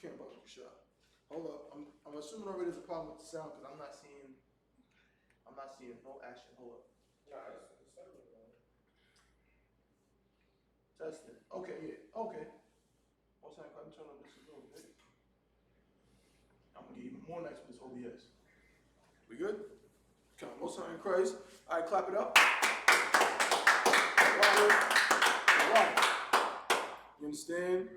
can't bust your shot. Hold up. I'm assuming already there's a problem with the sound because I'm not seeing no action. Hold up. Nah, it's Testing. Okay, yeah. Okay. Most time I can turn on this a little bit. I'm gonna get even more nice with this OBS. We good? Come on, most time in Christ. All right, clap it up. All right. You understand?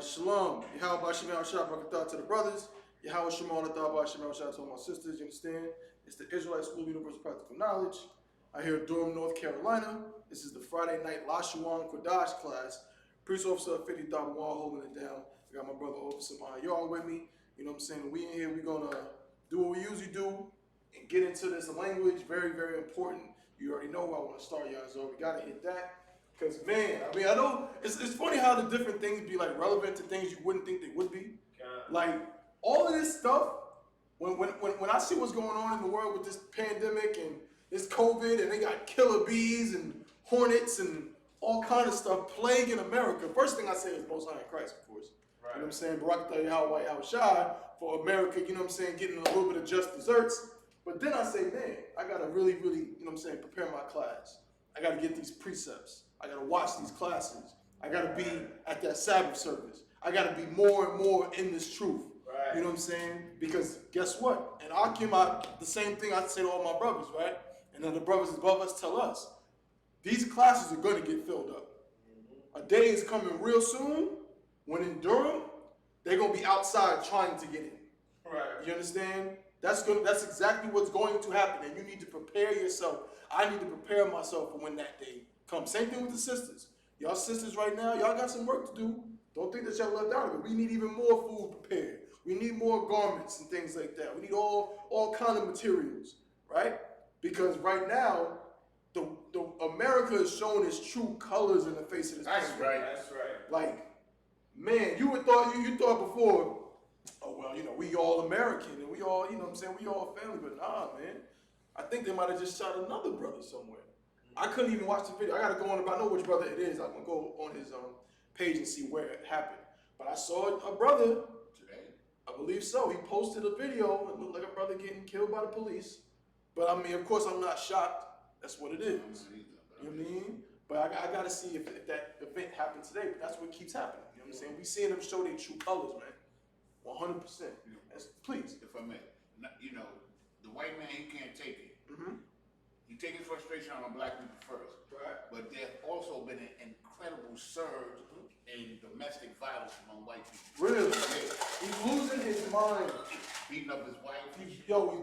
Shalom. Yahweh Shem Shabbat to the brothers. Yahweh Shemar Lathabah Shem Shabbat to my sisters. You understand? It's the Israelite School of Universal Practical Knowledge. I here in Durham, North Carolina. This is the Friday night Lashawan Qadash class. Priest Officer 50 Wall holding it down. I got my brother Officer y'all with me. You know what I'm saying? We in here, we're gonna do what we usually do and get into this language. Very, very important. You already know where I want to start, y'all. So we gotta hit that. Cause man, I mean, I know it's funny how the different things be like relevant to things you wouldn't think they would be. Like all of this stuff, when I see what's going on in the world with this pandemic and this COVID, and they got killer bees and hornets and all kind of stuff plaguing America. First thing I say is Most High in Christ, of course. Right. You know what I'm saying? Barak Yahweh Yahushai for America, you know what I'm saying, getting a little bit of just desserts. But then I say, man, I gotta really, you know what I'm saying, prepare my class. I gotta get these precepts. I gotta watch these classes. I gotta be at that Sabbath service. I gotta be more and more in this truth. Right. You know what I'm saying? Because guess what? And the same thing I say to all my brothers, right? And then the brothers above us tell us, these classes are going to get filled up. A day is coming real soon when in Durham, they're going to be outside trying to get in. Right. You understand? That's exactly what's going to happen, and you need to prepare yourself. I need to prepare myself for when that day comes. Same thing with the sisters. Y'all sisters right now, y'all got some work to do. Don't think that y'all left out of it. We need even more food prepared. We need more garments and things like that. We need all kind of materials, right? Because right now, the America is showing its true colors in the face of this country. That's right. Like, man, you thought before, oh well, you know, we all American and we all, you know what I'm saying, we all family, but nah, man. I think they might have just shot another brother somewhere. I couldn't even watch the video. I gotta go on about know which brother it is. I'm gonna go on his page and see where it happened. But I saw a brother today. I believe so. He posted a video. It looked like a brother getting killed by the police. But I mean, of course, I'm not shocked. That's what it is. You know what I mean? But I got to see if that event happened today. But that's what keeps happening. You know what I'm saying? We seeing them show their true colors, man. 100%. Please. If I may. You know, the white man, he can't take it. Mm-hmm. He takes his frustration on black people first. Right. But there's also been an incredible surge in domestic violence among white people. Really? He's losing his mind. Beating up his wife. He's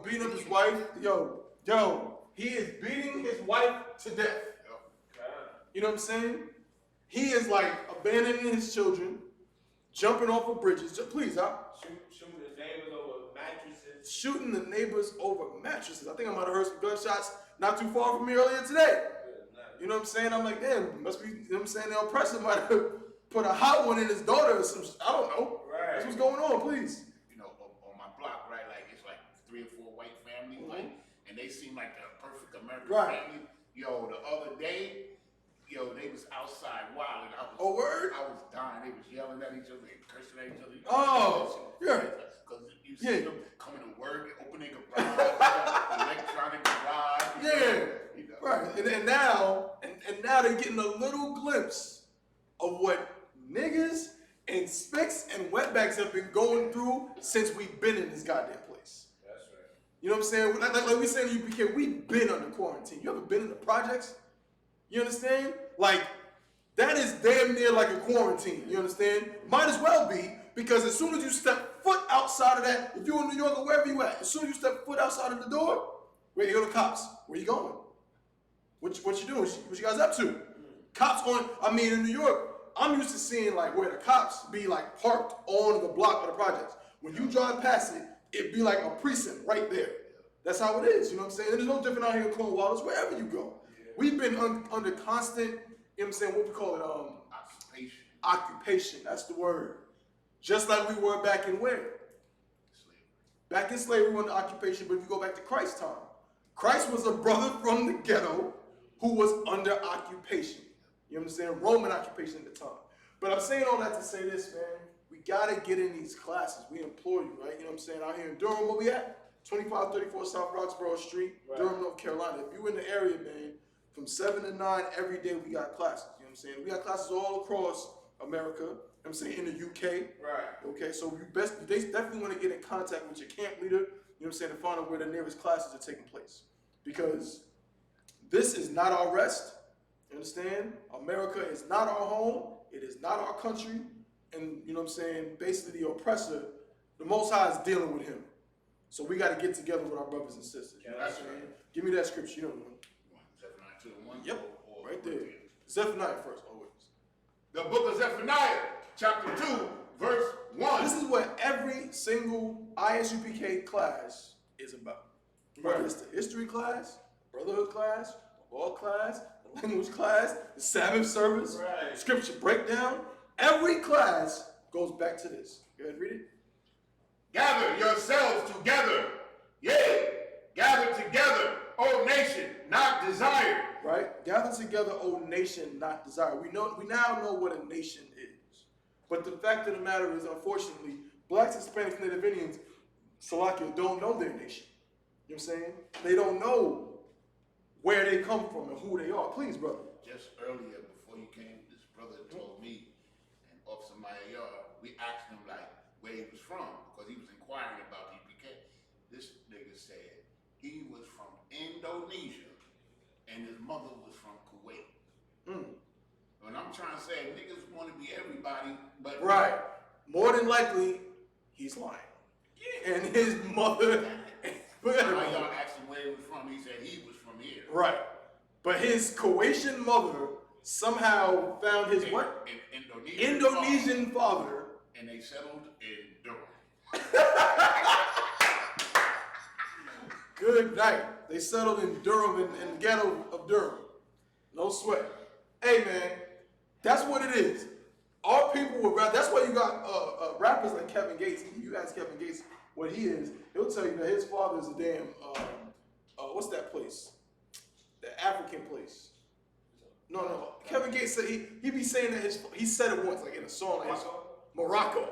beating up his wife. Yo, he is beating his wife to death. You know what I'm saying? He is like abandoning his children, jumping off of bridges. Please, Shooting the neighbors over mattresses. Shooting the neighbors over mattresses. I think I might have heard some gunshots not too far from me earlier today. You know what I'm saying? I'm like, damn, must be, you know what I'm saying? The oppressor might have put a hot one in his daughter or some, I don't know. Right. That's what's going on, please. You know, on my block, right, like it's like 3 or 4 white families, like, and they seem like the perfect American family. Yo, the other day, they was outside wilding. Oh, word? I was dying. They was yelling at each other and cursing at each other. Oh, yeah. Because you see them coming to work, opening a garage, electronic garage. Yeah. You know. Right. And now they're getting a little glimpse of what niggas and spicks and wetbacks have been going through since we've been in this goddamn place. That's right. You know what I'm saying? Like we saying in UPK, we've been under quarantine. You ever been in the projects? You understand? Like, that is damn near like a quarantine. You understand? Might as well be, because as soon as you step foot outside of that, if you're in New York or wherever you at, as soon as you step foot outside of the door, where you go to cops? Where you going? What you doing? What you guys up to? Cops in New York, I'm used to seeing like where the cops be like parked on the block of the projects. When you drive past it, it'd be like a precinct right there. That's how it is, you know what I'm saying? And there's no different out here in Cornwallis, wherever you go. Yeah. We've been under constant, you know what I'm saying, what we call it, occupation, that's the word. Just like we were back in where? Slavery. Back in slavery, we were under occupation, but if you go back to Christ's time, Christ was a brother from the ghetto who was under occupation. You know what I'm saying? Roman occupation at the time. But I'm saying all that to say this, man. We gotta get in these classes. We implore you, right? You know what I'm saying? Out here in Durham, where we at? 2534 South Roxborough Street, Durham, North Carolina. If you in the area, man, from 7 to 9 every day we got classes. You know what I'm saying? We got classes all across America. You know what I'm saying? In the UK. Right. Okay, so they definitely want to get in contact with your camp leader, you know what I'm saying, to find out where the nearest classes are taking place. Because this is not our rest. You understand? America is not our home. It is not our country. And you know what I'm saying? Basically, the oppressor, the Most High is dealing with him. So we got to get together with our brothers and sisters. You know what I'm saying? Give me that scripture. You know the one. Zephaniah 2:1. Yep. Right there. Zephaniah first, always. The book of Zephaniah, chapter 2, verse 1. This is what every single I.S.U.P.K class is about. Whether it's the history class, brotherhood class, law class, the language class, the Sabbath service, scripture breakdown, every class goes back to this. Go ahead, read it. Gather yourselves together. Yea, gather together, O nation, not desired. Right? Gather together, O nation, not desired. We now know what a nation is. But the fact of the matter is, unfortunately, blacks, Hispanics, Native Indians, Salakia, don't know their nation. You know what I'm saying? They don't know where they come from and who they are. Please, brother. Just earlier, before you came, this brother told me, and Officer Maya, we asked him like where he was from, because he was inquiring about I.S.U.P.K. This nigga said he was from Indonesia, and his mother was from Kuwait. And I'm trying to say, niggas want to be everybody, but... Right. More than likely, he's lying. Yeah. And his mother... Y'all asked him where he was from, he said he was from here. Right. But his Croatian mother somehow found his what? Indonesian father. And they settled in Durham. Good night. They settled in Durham, in the ghetto of Durham. No sweat. Hey, man, that's what it is. Our people would rather, that's why you got rappers like Kevin Gates. You ask Kevin Gates what he is, he'll tell you that his father is a damn, what's that place? The African place. No. Kevin Gates said he be saying that he said it once, like in a song, like Morocco.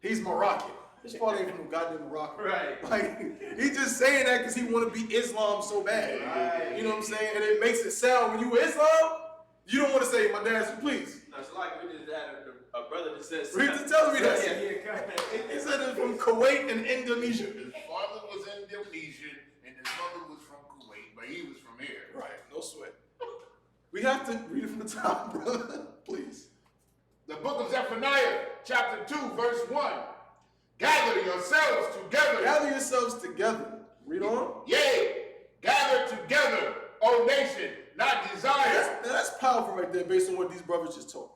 He's Moroccan. His father ain't from no goddamn Morocco. Right. Like, he's just saying that because he want to be Islam so bad. Right. You know what I'm saying? And it makes it sound, when you Islam, you don't want to say, my dad's, please. No, it's like we just had a brother that says... Read to tell me that. He said it's from Kuwait and Indonesia. His father was Indonesian, and his mother was from Kuwait, but he was from here. Right, no sweat. We have to read it from the top, brother. Please. The book of Zephaniah, chapter 2, verse 1. Gather yourselves together. Gather yourselves together. Read on. Yea, gather together, O nation, not desired. That's powerful right there based on what these brothers just told.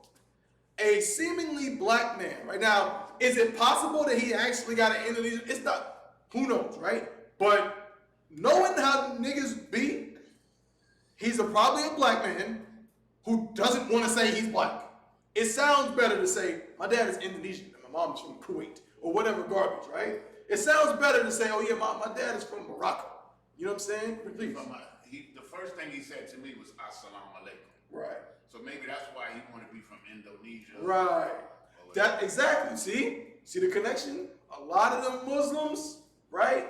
A seemingly black man. Right now, is it possible that he actually got an Indonesian? It's not. Who knows, right? But knowing how niggas be, he's probably a black man who doesn't want to say he's black. It sounds better to say, my dad is Indonesian and my mom is from Kuwait, or whatever garbage, right? It sounds better to say, oh yeah, my dad is from Morocco. You know what I'm saying? Please. The first thing he said to me was, Assalamu alaikum. Right. So maybe that's why he wanted to be from Indonesia. Right. That exactly. See the connection? A lot of them Muslims, right?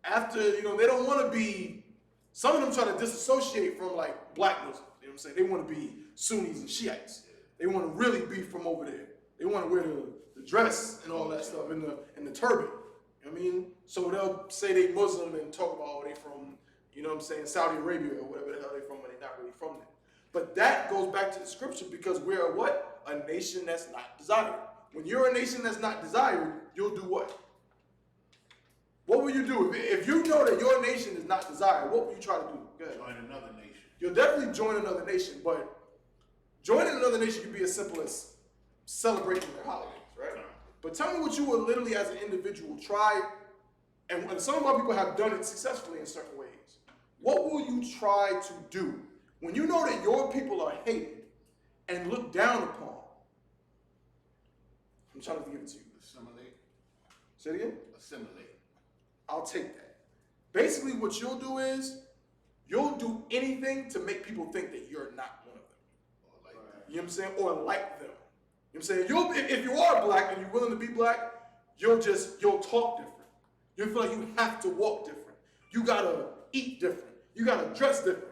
After, they don't want to be, some of them try to disassociate from like black Muslims. You know what I'm saying? They want to be Sunnis and Shiites. They want to really be from over there. They want to wear the dress and all that stuff and the turban. You know what I mean? So they'll say they Muslim and talk about, oh, they from, Saudi Arabia or whatever the hell they're from, but they're not really from there. But that goes back to the scripture because we're what? A nation that's not desired. When you're a nation that's not desired, you'll do what? What will you do? If you know that your nation is not desired, what will you try to do? Go ahead. Join another nation. You'll definitely join another nation, but joining another nation can be as simple as celebrating their holidays, right? But tell me what you will literally as an individual try, and some of our people have done it successfully in certain ways. What will you try to do when you know that your people are hated and looked down upon? I'm trying to give it to you. Assimilate. Say it again? Assimilate. I'll take that. Basically, what you'll do is, you'll do anything to make people think that you're not one of them. Or like that. You know what I'm saying? Or like them. You know what I'm saying? If you are black and you're willing to be black, you'll talk different. You feel like you have to walk different. You gotta eat different. You gotta dress different.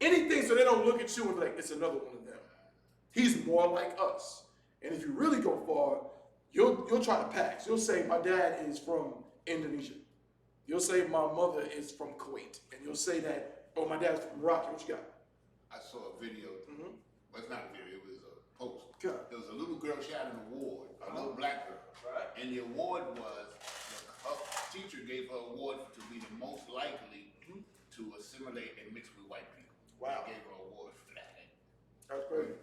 Anything so they don't look at you and be like, it's another one of them. He's more like us. And if you really go far, you'll try to pass. You'll say, my dad is from Indonesia. You'll say, my mother is from Kuwait. And you'll say that, oh, my dad's from Morocco. What you got? I saw a video. Well, it's not a video. It was a post. Okay. There was a little girl. She had an award. A little black girl. Right. And the award was, her teacher gave her award to be the most likely to assimilate and mix with white people. Wow. They gave her award for that. That's crazy.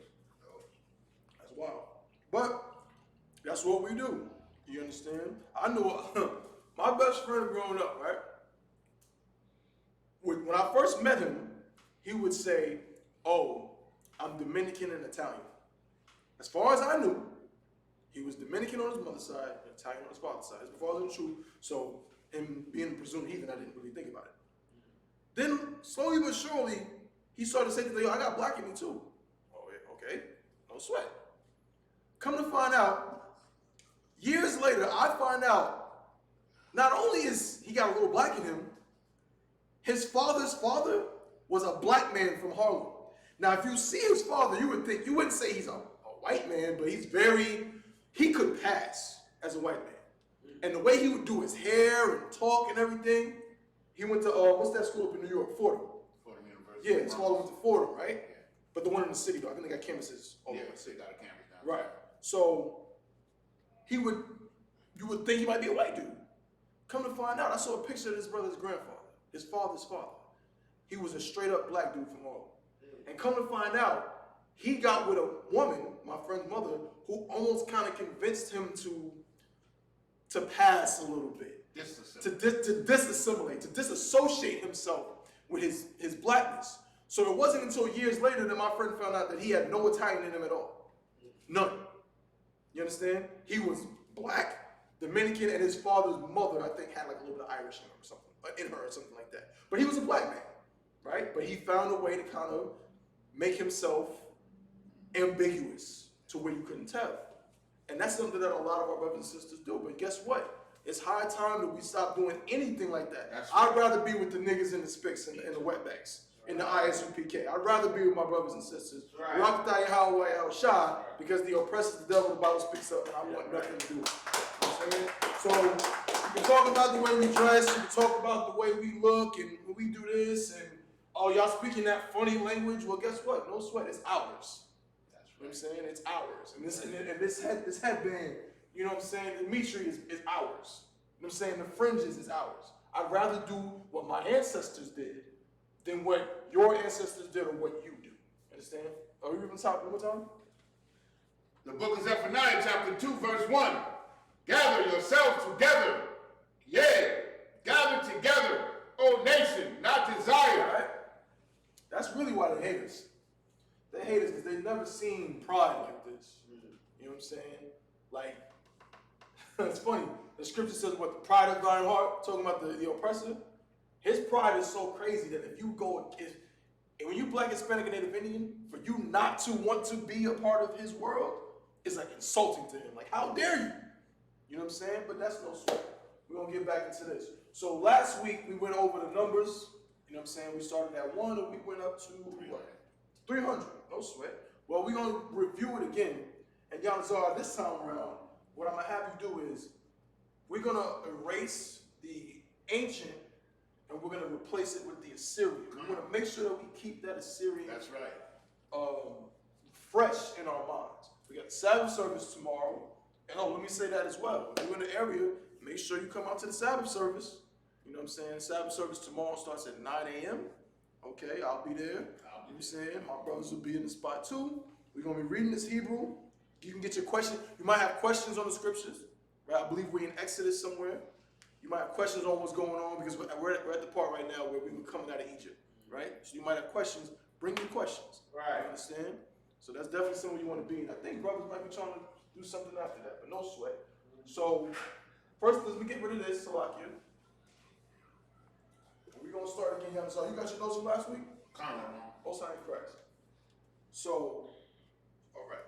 That's wild. But that's what we do. You understand? I know my best friend growing up, right? When I first met him, he would say, oh, I'm Dominican and Italian. As far as I knew, he was Dominican on his mother's side and Italian on his father's side. His father was true, so him being a presumed heathen, I didn't really think about it. Then, slowly but surely, he started saying, I got black in me too. Oh, yeah, okay, no sweat. Come to find out, years later, I find out, not only is he got a little black in him, his father's father was a black man from Harlem. Now, if you see his father, you wouldn't say he's a white man, but he could pass as a white man. And the way he would do his hair and talk and everything, he went to, what's that school up in New York? Fordham. Fordham University. Yeah, his father went to Fordham, right? Yeah. But the one in the city, though, I think they got campuses all over the city. Got a campus down. Right. So you would think he might be a white dude. Come to find out, I saw a picture of his brother's grandfather, his father's father. He was a straight up black dude from Harlem. And come to find out, he got with a woman, my friend's mother, who almost kind of convinced him to pass a little bit. To disassimilate, to disassociate himself with his blackness. So it wasn't until years later that my friend found out that he had no Italian in him at all. None. You understand? He was black, Dominican, and his father's mother, I think, had like a little bit of Irish in her or something like that. But he was a black man, right? But he found a way to kind of make himself ambiguous to where you couldn't tell. And that's something that a lot of our brothers and sisters do. But guess what? It's high time that we stop doing anything like that. I'd rather be with the niggas in the SPICs and the wetbacks, in the I.S.U.P.K. I'd rather be with my brothers and sisters. YAHANNA, because the oppressor is the devil, the Bible speaks up, and I want nothing to do with it. You know what I'm saying? So you can talk about the way we dress, you can talk about the way we look, and when we do this, and oh, y'all speaking that funny language. Well, guess what? No sweat, it's ours. You know what I'm saying? It's ours. And this headband, you know what I'm saying? The Dimitri is ours. You know what I'm saying? The fringes is ours. I'd rather do what my ancestors did than what your ancestors did or what you do. Understand? Are we reading the top one more time? The book of Zephaniah, chapter 2, verse 1. Gather yourselves together. Yea, gather together, O nation, not desire. Right? That's really why they hate us. They hate us because they've never seen pride like this. You know what I'm saying? Like, it's funny. The scripture says what the pride of thine heart, talking about the oppressor. His pride is so crazy that if you go, when you black, Hispanic, and Native Indian, for you not to want to be a part of his world is like insulting to him. Like, how dare you? You know what I'm saying? But that's no sweat. We're going to get back into this. So last week we went over the numbers. You know what I'm saying? We started at 1 and we went up to what? 300. No sweat. Well, we're going to review it again. And Yanazar, this time around, what I'm going to have you do is we're going to erase the ancient and we're going to replace it with the Assyrian. We're going to make sure that we keep that Assyrian That's right. fresh in our minds. We got the Sabbath service tomorrow. And let me say that as well. If you're in the area, make sure you come out to the Sabbath service. You know what I'm saying? Sabbath service tomorrow starts at 9 a.m. Okay, I'll be there. You know what I'm saying? My brothers will be in the spot too. We're going to be reading this Hebrew. You can get your question. You might have questions on the scriptures. Right? I believe we're in Exodus somewhere. You might have questions on what's going on because we're at the part right now where we were coming out of Egypt. Right? So you might have questions. Bring your questions. Right. You understand? So that's definitely somewhere you want to be. And I think brothers might be trying to do something after that, but no sweat. So first, let's get rid of this, Salakia. We're going to start again, so you got your notes from last week? Kind of. Most High in Christ. So, all right.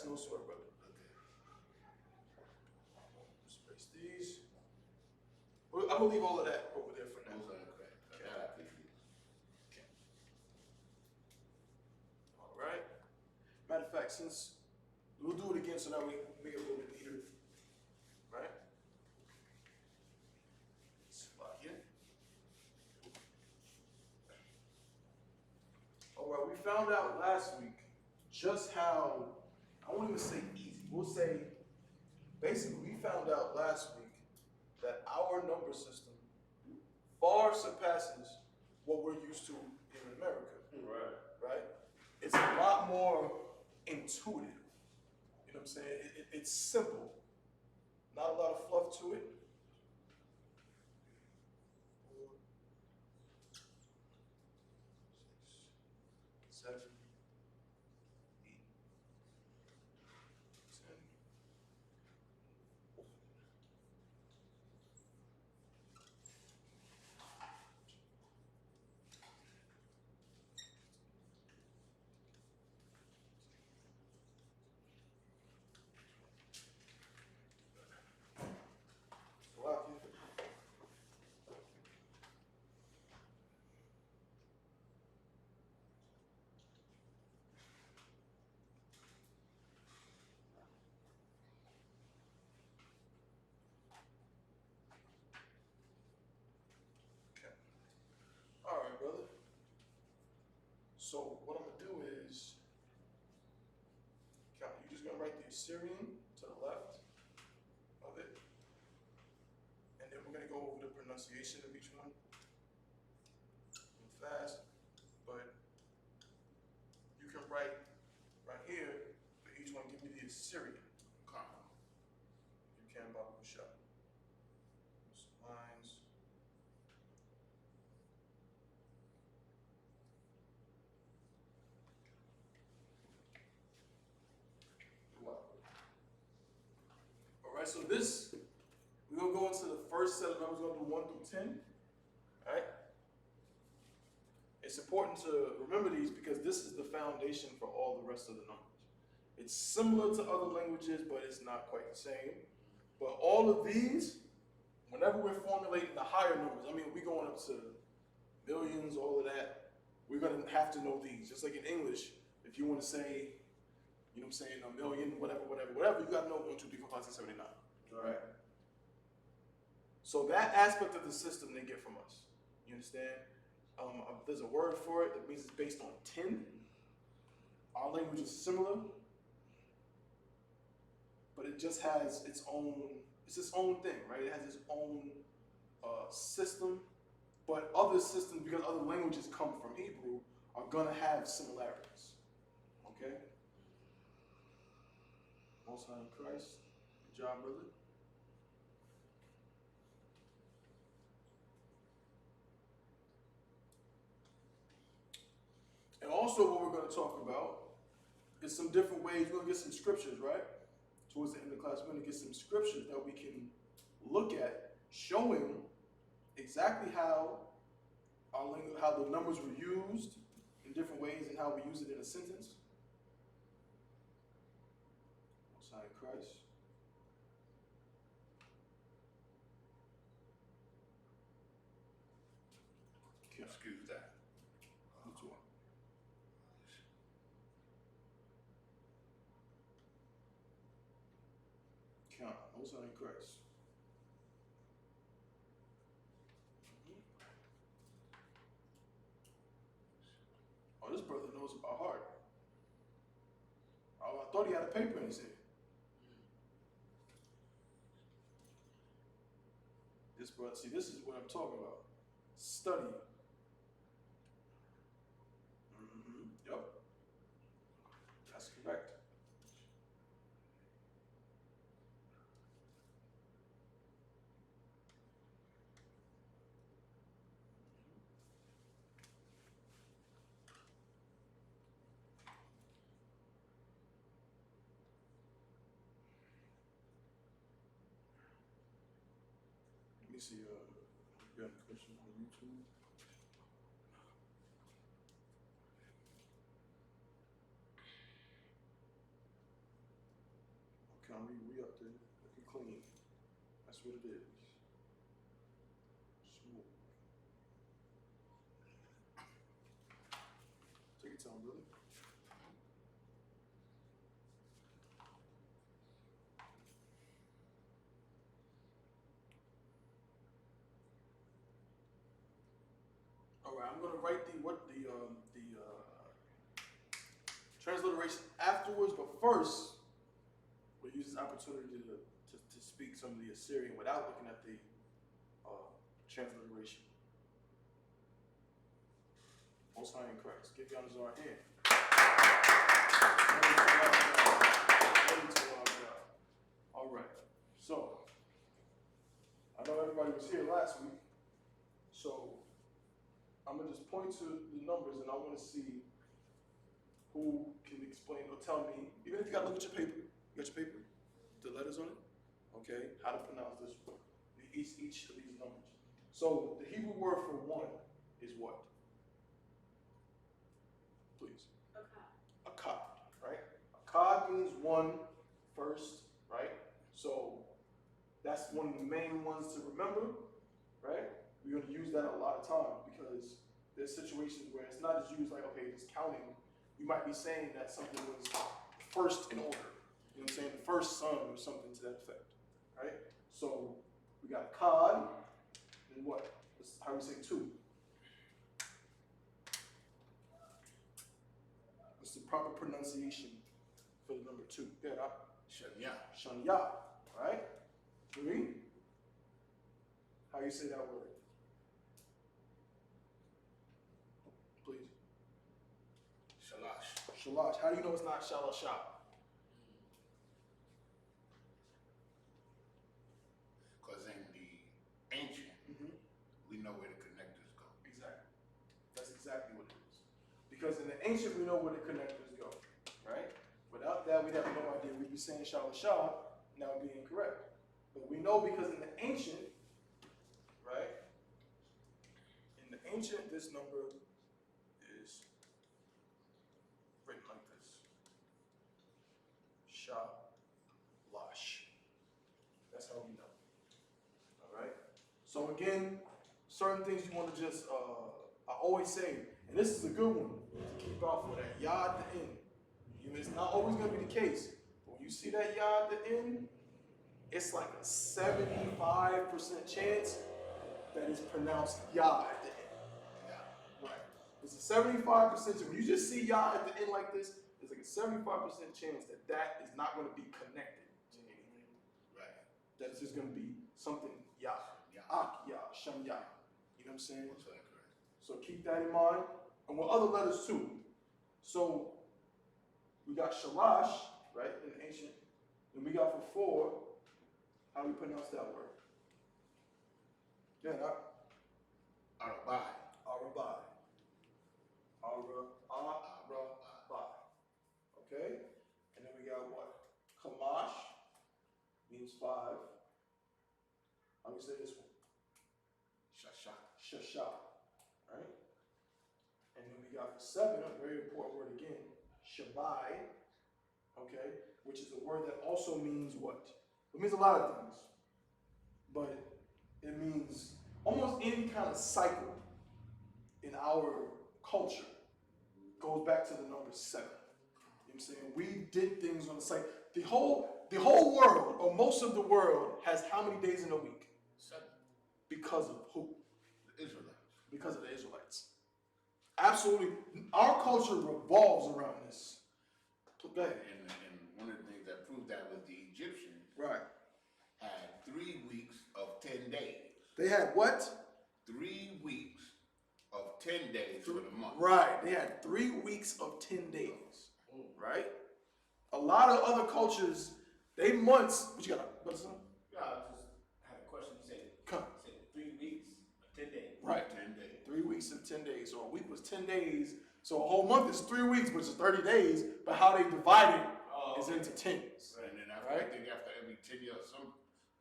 no sweat, brother. Okay. Space these. I'm gonna leave all of that over there for now. Most of it correct. That I appreciate. Okay. All right. Matter of fact, since we'll do it again so that we make it a little bit neater. Right? Spot here. All right, we found out last week just how, I won't even say easy, we'll say, basically we found out last week that our number system far surpasses what we're used to in America. Right. Right? It's a lot more intuitive. You know what I'm saying? It's simple. Not a lot of fluff to it. 4, 6, 7, 8, 10. Lock it. Okay. All right, brother. So what I'm gonna do is, you're just gonna write the Assyrian to the left of it, and then we're gonna go over the pronunciation of each one. Move fast, but you can write right here for each one. Give me the Assyrian. Come. You can, Babu Shah. Some lines. All right, so this, we're gonna go into the first set of numbers. We're gonna do 1 through 10. All right. It's important to remember these because this is the foundation for all the rest of the numbers. It's similar to other languages, but it's not quite the same. But all of these, whenever we're formulating the higher numbers, I mean, we're going up to millions, all of that, we're gonna have to know these. Just like in English, if you want to say, you know what I'm saying, a million, whatever, you gotta know 1, 2, 3, 4, 5, 6, 7, 8, 9. All right? So that aspect of the system they get from us. You understand? There's a word for it that means it's based on 10. Our language is similar, but it just has its own, it's its own thing, right? It has its own system, but other systems, because other languages come from Hebrew, are gonna have similarities, okay? Most High in Christ, good job, brother. And also what we're gonna talk about is some different ways, we're gonna get some scriptures, right? Towards the end of the class, we're gonna get some scriptures that we can look at, showing exactly how how the numbers were used in different ways and how we use it in a sentence. Most High in Christ. Excuse that. Which one? Count. Most High in Christ. Oh, this brother knows it by heart. Oh, I thought he had a paper in his hand. This brother, see, this is what I'm talking about. Study. Yep. That's correct. Let me see, you got a question on YouTube? Nah, we up there. Looking clean. That's what it is. Smooth. Take your time, brother. All right, I'm gonna write the transliteration afterwards, but first we'll use this opportunity to speak some of the Assyrian without looking at the transliteration. Most High in Christ. Give God our hand. Glory to our God. All right. So, I know everybody was here last week, so I'm going to just point to the numbers and I want to see who can explain or tell me, even if you got to look at your paper. You got your paper? The letters on it? Okay. How to pronounce this word. Each of these numbers. So, the Hebrew word for one is what? Please. Akkad, right? Akkad means one first, right? So that's one of the main ones to remember, right? We're going to use that a lot of times because there's situations where it's not just used like, okay, just counting. You might be saying that something was first in order. You know what I'm saying? The first son or something to that effect, right? So we got Akkad, and what? How do we say two? What's the proper pronunciation for the number two? Yeah, Shanya. Shanya, right? Three. How you say that word? Please. Shalash. Shalash. How do you know it's not Shalasha? Because in the ancient, we know where the connectors go. Exactly. That's exactly what it is. Because in the ancient, we know where the connectors go, right? Without that, we'd have no idea. We'd be saying Shalasha, now it'd be incorrect. But we know because in the ancient, right? In the ancient, this number is written like this. Shalash. That's how we know. All right? So again, certain things you want to just, I always say, and this is a good one to keep out for that yah at the end. It's not always going to be the case. But when you see that yah at the end, it's like a 75% chance that it's pronounced yah at the end. Yeah. Right. It's a 75% chance. When you just see yah at the end like this, there's like a 75% chance that that is not going to be connected to anything. Right. That it's just going to be something yah. Yeah. Ak yah, sham yah. You know what I'm saying? What's that correct? So keep that in mind. And with other letters too. So we got shalash, right, in the ancient. And we got for four, how do we pronounce that word? Yeah, Arabai. Arabai. Arabai. Okay? And then we got what? Kamash means five. How do we say this one? Shasha. Shasha. Right? And then we got for seven, a very important word again, Shabai. Okay? Which is a word that also means what? It means a lot of things. But it means almost any kind of cycle in our culture goes back to the number seven. You know what I'm saying? We did things on the cycle. The whole world, or most of the world, has how many days in a week? 7. Because of who? The Israelites. Because of the Israelites. Absolutely. Our culture revolves around this. Go ahead. And one of the things that proved that was the Egyptians Right. had 3 weeks of 10 days. They had what? 3 weeks of 10 days for the month. Right. They had 3 weeks of 10 days. Right? A lot of other cultures, they months. What you got? What's up? Yeah, I just had a question. You said 3 weeks, 10 days. Right. 10 days. 3 weeks and 10 days. So a week was 10 days. So a whole month is 3 weeks, which is 30 days. But how they divide it is into tens. Right. And then after, Right. I think after every 10 years, some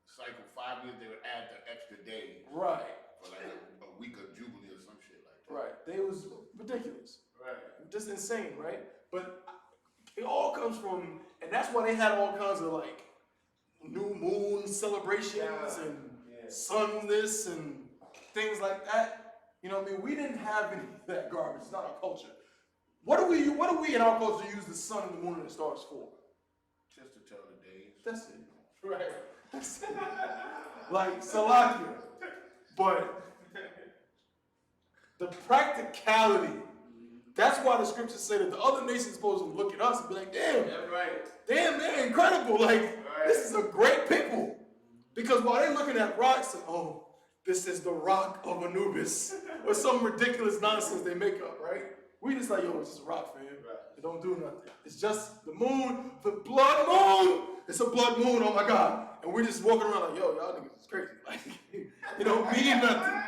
cycle 5 years, they would add the extra days. Right. For like a week of Jubilee or some shit like that. Right. They was ridiculous. Right. Just insane, right? But it all comes from, and that's why they had all kinds of like new moon celebrations and sun this and things like that. You know what I mean? We didn't have any of that garbage. It's not our culture. What do we in our culture use the sun and the moon and the stars for? Just to tell the days. That's it. Right. That's it. Like Salakia. But the practicality, that's why the scriptures say that the other nations supposed to look at us and be like, damn, damn, they're incredible. Like, this is a great people. Because while they're looking at rocks, and, oh, this is the rock of Anubis, or some ridiculous nonsense they make up, right? We just like, yo, it's just a rock, fam. It don't do nothing. It's just the moon, the blood moon. It's a blood moon, oh my God. And we're just walking around like, yo, y'all niggas is crazy. Like, it don't mean nothing.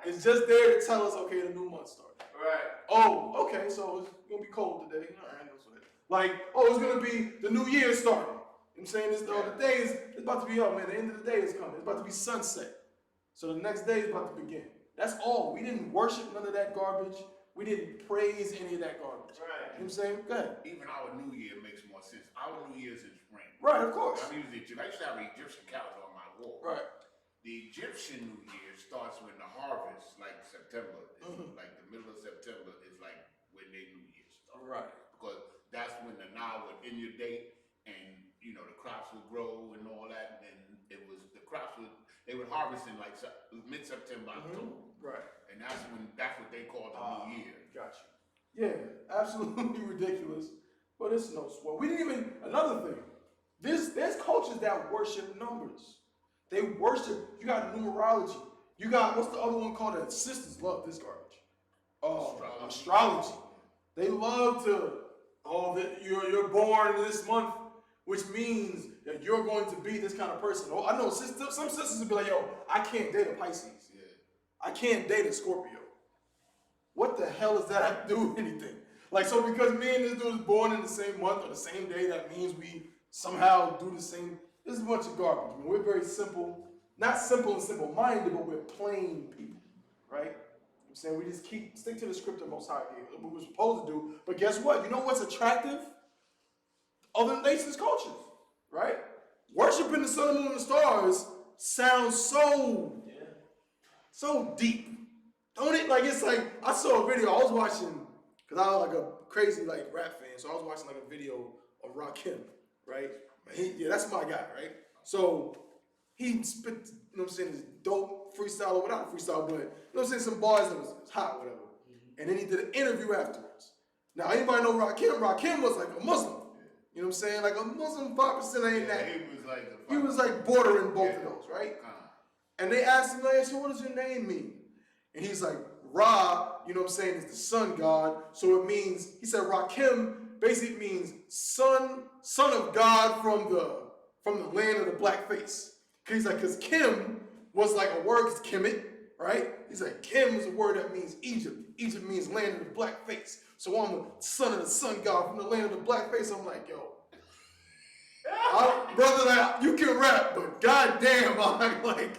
It's just there to tell us, okay, the new month started. Right. Oh, okay, so it's gonna be cold today. All right, that's what it is. Like, oh, it's gonna be the new year starting. You know what I'm saying? The day is, it's about to be up, man. The end of the day is coming. It's about to be sunset. So the next day is about to begin. That's all. We didn't worship none of that garbage. We didn't praise any of that garbage. Right. You know what I'm saying? Go ahead. Even our New Year makes more sense. Our New Year's in spring. Right, of course. I used to have an Egyptian calendar on my wall. Right. The Egyptian New Year starts when the harvest, like September, like the middle of September is like when their New Year starts. Right. Because that's when the Nile would inundate and, you know, the crops would grow and all that. And it was, they would harvest in like mid-September, October. Right. And that's what they call the New Year. Gotcha. Yeah, absolutely ridiculous. But it's no sweat. We didn't even, another thing, there's cultures that worship numbers. They worship, you got numerology. You got, what's the other one called? The sisters love this garbage. Astrology. They love to, that you're born this month, which means that you're going to be this kind of person. Oh, I know some sisters will be like, yo, I can't date a Pisces. Yeah. I can't date a Scorpio. What the hell does that have to do with anything? Like, so because me and this dude is born in the same month or the same day, that means we somehow do the same. This is a bunch of garbage. I mean, we're very simple, not simple and simple-minded, but we're plain people, right? I'm saying we just stick to the script of Most High gave, what we're supposed to do. But guess what? You know what's attractive? Other nations' cultures, right? Worshiping the sun, moon, and the stars sounds so deep. Don't it? Like, it's like, I saw a video, I was watching, because I was like a crazy like rap fan, so I was watching like a video of Rakim, right? That's my guy, right? So he spit, you know what I'm saying, this dope freestyle, or without a freestyle, but you know what I'm saying, some bars that was hot, whatever. And then he did an interview afterwards. Now, anybody know Rakim? Rakim was like a Muslim. You know what I'm saying? Like a Muslim 5% ain't that. He was like bordering both of those, right? And they asked him, like, so what does your name mean? And he's like, Ra, you know what I'm saying, is the sun god. So it means, he said Rakim basically means son of God from the land of the black face. Cause he's like, because Kim was like a word, it's Kemet, right? He's like, Kim is a word that means Egypt. Egypt means land of the black face. So I'm the son of the sun god from the land of the black face. I'm like, yo, brother, like, you can rap, but goddamn, I'm like,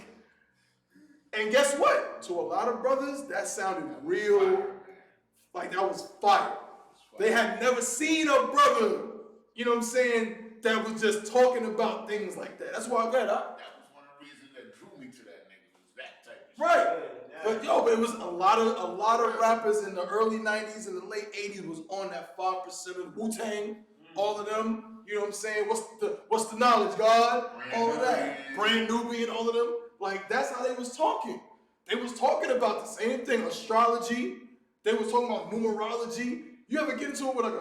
and guess what? To a lot of brothers, that sounded real, like that was fire. They had never seen a brother, you know what I'm saying, that was just talking about things like that. That's why I got up. That was one of the reasons that drew me to that nigga, was that type of shit. Right. But it was a lot of rappers in the early 90s and the late 80s was on that 5% of Wu-Tang, all of them. You know what I'm saying? What's the knowledge, God? All of that. Brand Nubian, all of them. Like, that's how they was talking. They was talking about the same thing, astrology. They was talking about numerology. You ever get into it with like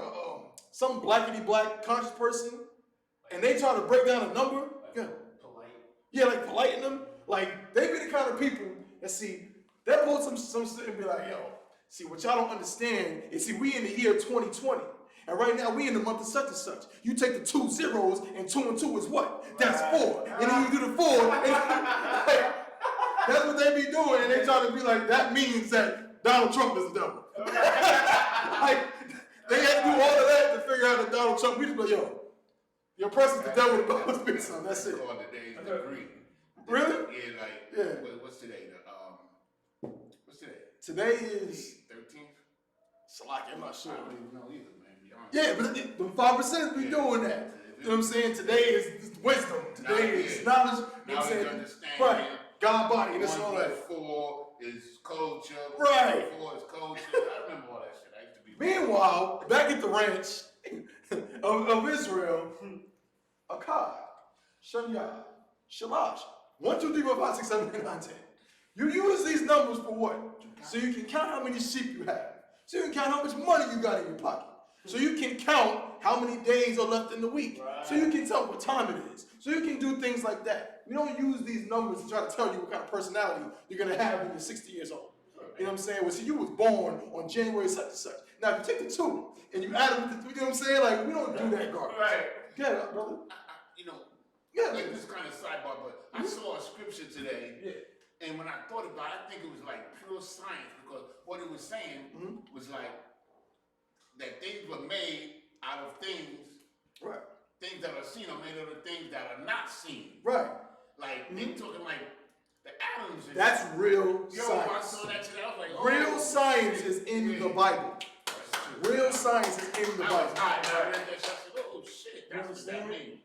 some blackity-black conscious person, and they try to break down a number? Yeah. Polite. Yeah, like polite them. Like, they be the kind of people that see, they'll pull some shit and be like, yo, see, what y'all don't understand is, see, we in the year 2020. And right now, we in the month of such and such. You take the 2 zeros, and 2 and 2 is what? That's 4. And then you do the 4. And like, that's what they be doing. And they try to be like, that means that Donald Trump is the devil. Like, they had to do all of that to figure out that Donald Trump, we just be like, yo, your person's the devil, the God's big son. That's it. Called the days degree. Really? Yeah, like, yeah. What's today? What's today? Today is 13th? Salaki, I'm not sure. I don't even know either, man. Yeah, but the 5% be doing that. You know what I'm saying? Today is wisdom. Today is knowledge. You know what Now I'm we saying? understand. Right. God body and this and all 1 that. + 4 is culture. Right. 4 is culture. I remember all that shit. I used to be. Meanwhile, back at the ranch of Israel, Akkad, Shanya, Shalash, 1, 2, 3, 4, 5, 6, 7, 8, 9, 10. You use these numbers for what? So you can count how many sheep you have. So you can count how much money you got in your pocket. So you can count how many days are left in the week. Right. So you can tell what time it is. So you can do things like that. We don't use these numbers to try to tell you what kind of personality you're going to have when you're 60 years old. You know what I'm saying? Well, see, you was born on January such and such. Now, if you take the 2 and you add them, you know what I'm saying? Like, we don't do that garbage. Right. Get it, brother. You know, Yeah. like this kind of sidebar, but I saw a scripture today. Yeah. And when I thought about it, I think it was like pure science, because what it was saying was like that things were made out of things. Right. Things that are seen are made out of things that are not seen. Right. Like they talking like the atoms. And that's real yo, science. I saw that today. I was like, oh, real science shit. is in the Bible. Real science is in the I Bible. was hot. I read that shit. I said, oh shit, that's what that means.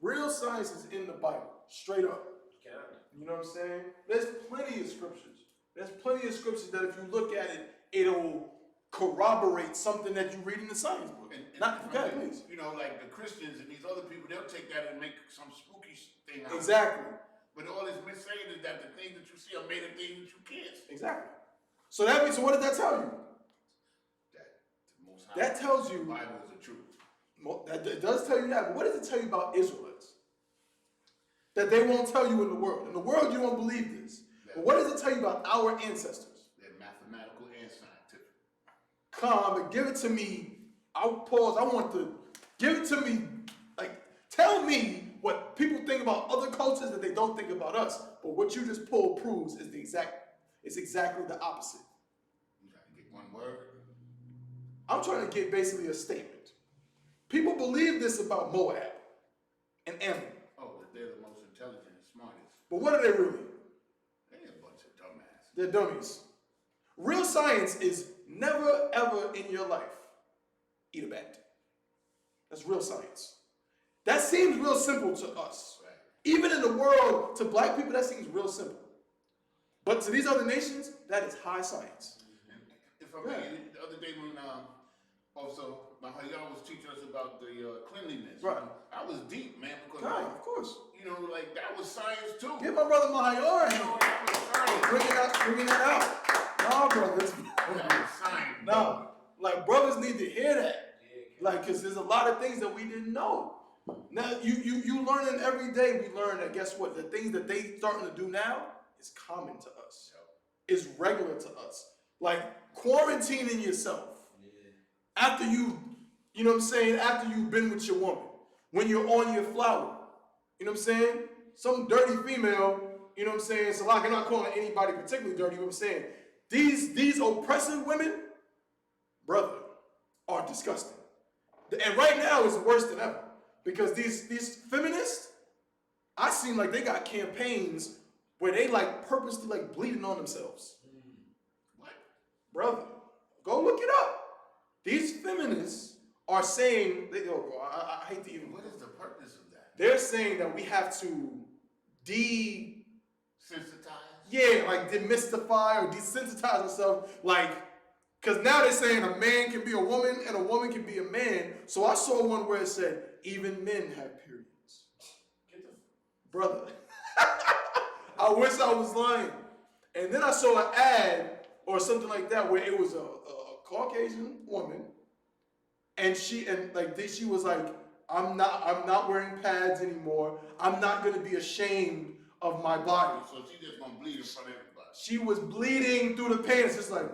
Real science is in the Bible. Straight up. You know what I'm saying? There's plenty of scriptures. There's plenty of scriptures that if you look at it, it'll corroborate something that you read in the science book. And Not God, please. You know, like the Christians and these other people, they'll take that and make some spooky thing out of it. Exactly. But all this saying is that the things that you see are made of things that you can't see. Exactly. So that means, so what does that tell you? That the Most High, That tells you. the Bible is the truth. That does tell you that. But what does it tell you about Israelites? That they won't tell you in the world. In the world, you won't believe this. But what does it tell you about our ancestors? They're mathematical and scientific. Come and give it to me. I'll pause. I want to give it to me. Like, tell me what people think about other cultures that they don't think about us. But what you just pulled proves is it's exactly the opposite. You trying to get one word? I'm trying to get basically a statement. People believe this about Moab and Ammon. Oh, that they're the most intelligent and smartest. But what are they really? They're a bunch of dumbasses. They're dummies. Real science is never, ever in your life eat a bat. That's real science. That seems real simple to us. Right. Even in the world, to black people, that seems real simple. But to these other nations, that is high science. And if I may, the other day when also Mahayah was teaching us about the cleanliness. Right. I was deep, man, because Right, of course. you know, like that was science too. Get my brother Mahayar You in. know, that was science. Bringing that out. No, brother. That was science. No. Like, brothers need to hear that. Like, because there's a lot of things that we didn't know. Now, you learning every day. We learn that, guess what? The things that they starting to do now is common to us. It's regular to us. Like, quarantining yourself. After you know what I'm saying? After you've been with your woman. When you're on your flower. You know what I'm saying? Some dirty female, you know what I'm saying? So like, I'm not calling anybody particularly dirty, what I'm saying. These oppressive women, brother, are disgusting. And right now it's worse than ever. Because these feminists, I seem like they got campaigns where they like purposely like bleeding on themselves. What? Brother, go look it up. These feminists are saying, I hate to even. What is the purpose of that? They're saying that we have to Sensitize? like demystify or desensitize ourselves, like, because now they're saying a man can be a woman and a woman can be a man. So I saw one where it said, even men have periods. Brother, I wish I was lying. And then I saw an ad or something like that where it was a Caucasian woman, and she was like, I'm not wearing pads anymore. I'm not gonna be ashamed of my body. So she just gonna bleed in front of everybody. She was bleeding through the pants, just like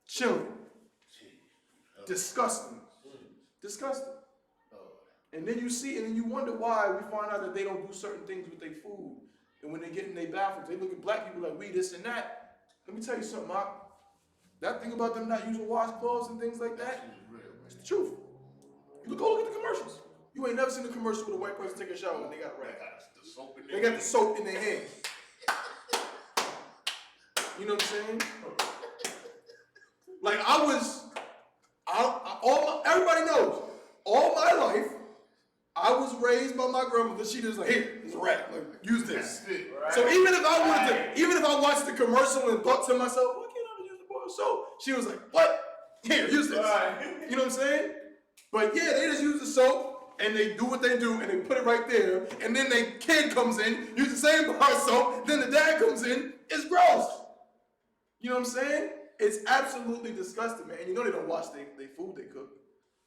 chilling. Disgusting. Disgusting. And then you wonder why we find out that they don't do certain things with their food. And when they get in their bathrooms, they look at black people like we this and that. Let me tell you something, Mark. That thing about them not using washcloths and things like that, it's the truth. Go look at the commercials. You ain't never seen a commercial with a white person take a shower when they got a rag. They got the soap in their hands. You know what I'm saying? Like everybody knows, all my life, I was raised by my grandmother. She just like, here, it's a rag. Like, use this. Right. So even if I wanted to, even if I watched the commercial and thought to myself, why can't I use the bar soap? She was like, what? Here, use this. Right. You know what I'm saying? But yeah, they just use the soap and they do what they do and they put it right there. And then their kid comes in, use the same bar soap. Then the dad comes in. It's gross. You know what I'm saying? It's absolutely disgusting, man. And you know they don't wash their food they cook.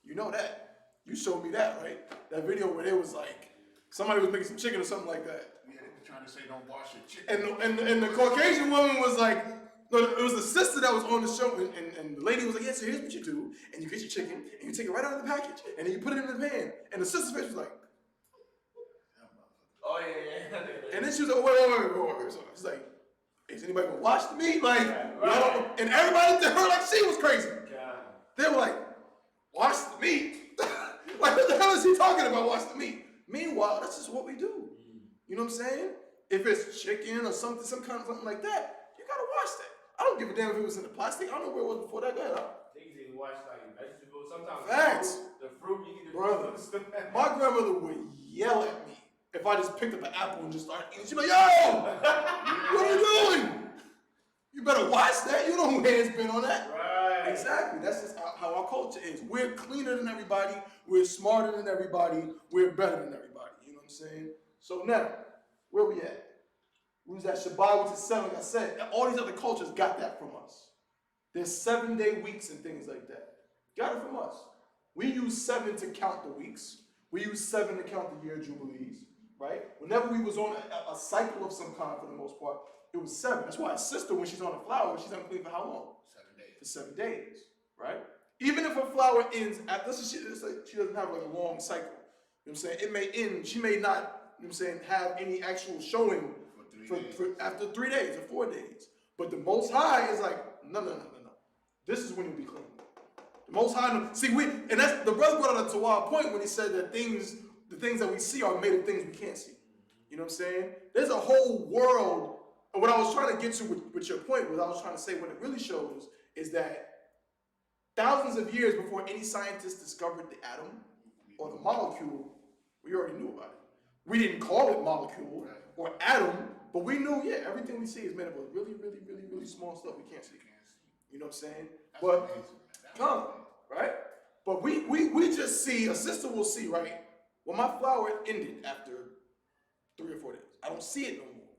You know that. You showed me that, right? That video where it was like somebody was making some chicken or something like that. Yeah, they were trying to say don't wash your chicken. And the Caucasian woman was like, no, it was the sister that was on the show, and the lady was like, yeah, so here's what you do, and you get your chicken, and you take it right out of the package, and then you put it in the pan. And the sister's face was like, Oh yeah. and then she was like, wait. So she's like, is anybody gonna wash the meat? Like, right. And everybody looked at her like she was crazy. God. They were like, wash the meat? Like, what the hell is he talking about, wash the meat? Meanwhile, that's just what we do. You know what I'm saying? If it's chicken or something like that, you gotta wash that. I don't give a damn if it was in the plastic. I don't know where it was before that. Go ahead. Things they wash like vegetables. Sometimes Facts. the fruit you get the Brother, fruit. my grandmother would yell at me if I just picked up an apple and just started eating. She'd be like, yo, what are you doing? You better wash that. You know who hands been on that. Right. Exactly. That's just how our culture is. We're cleaner than everybody. We're smarter than everybody. We're better than everybody. You know what I'm saying? So now, where we at? We was at Shabbat, which is 7, like I said. All these other cultures got that from us. There's 7-day weeks and things like that. Got it from us. We use 7 to count the weeks. We use 7 to count the year jubilees, right? Whenever we was on a cycle of some kind, for the most part, it was 7. That's why a sister, when she's on a flower, she's unclean for how long? 7 days. For 7 days, right? Even if a flower ends, it's like she doesn't have like a long cycle. You know what I'm saying? It may end, she may not, you know what I'm saying, have any actual showing for after 3 days or 4 days. But the Most High is like, no. This is when you'll be clean. The Most High, see, and that's, the brother brought it to our point when he said that the things that we see are made of things we can't see. You know what I'm saying? There's a whole world, and what I was trying to get to with your point, what I was trying to say, what it really shows is that thousands of years before any scientist discovered the atom or the molecule, we already knew about it. We didn't call it molecule or atom, but we knew, yeah, everything we see is made up of really, really, really, really small stuff we can't see. You know what I'm saying? But come, right? But we just see, a sister will see, right? Well, my flower ended after 3 or 4 days. I don't see it no more.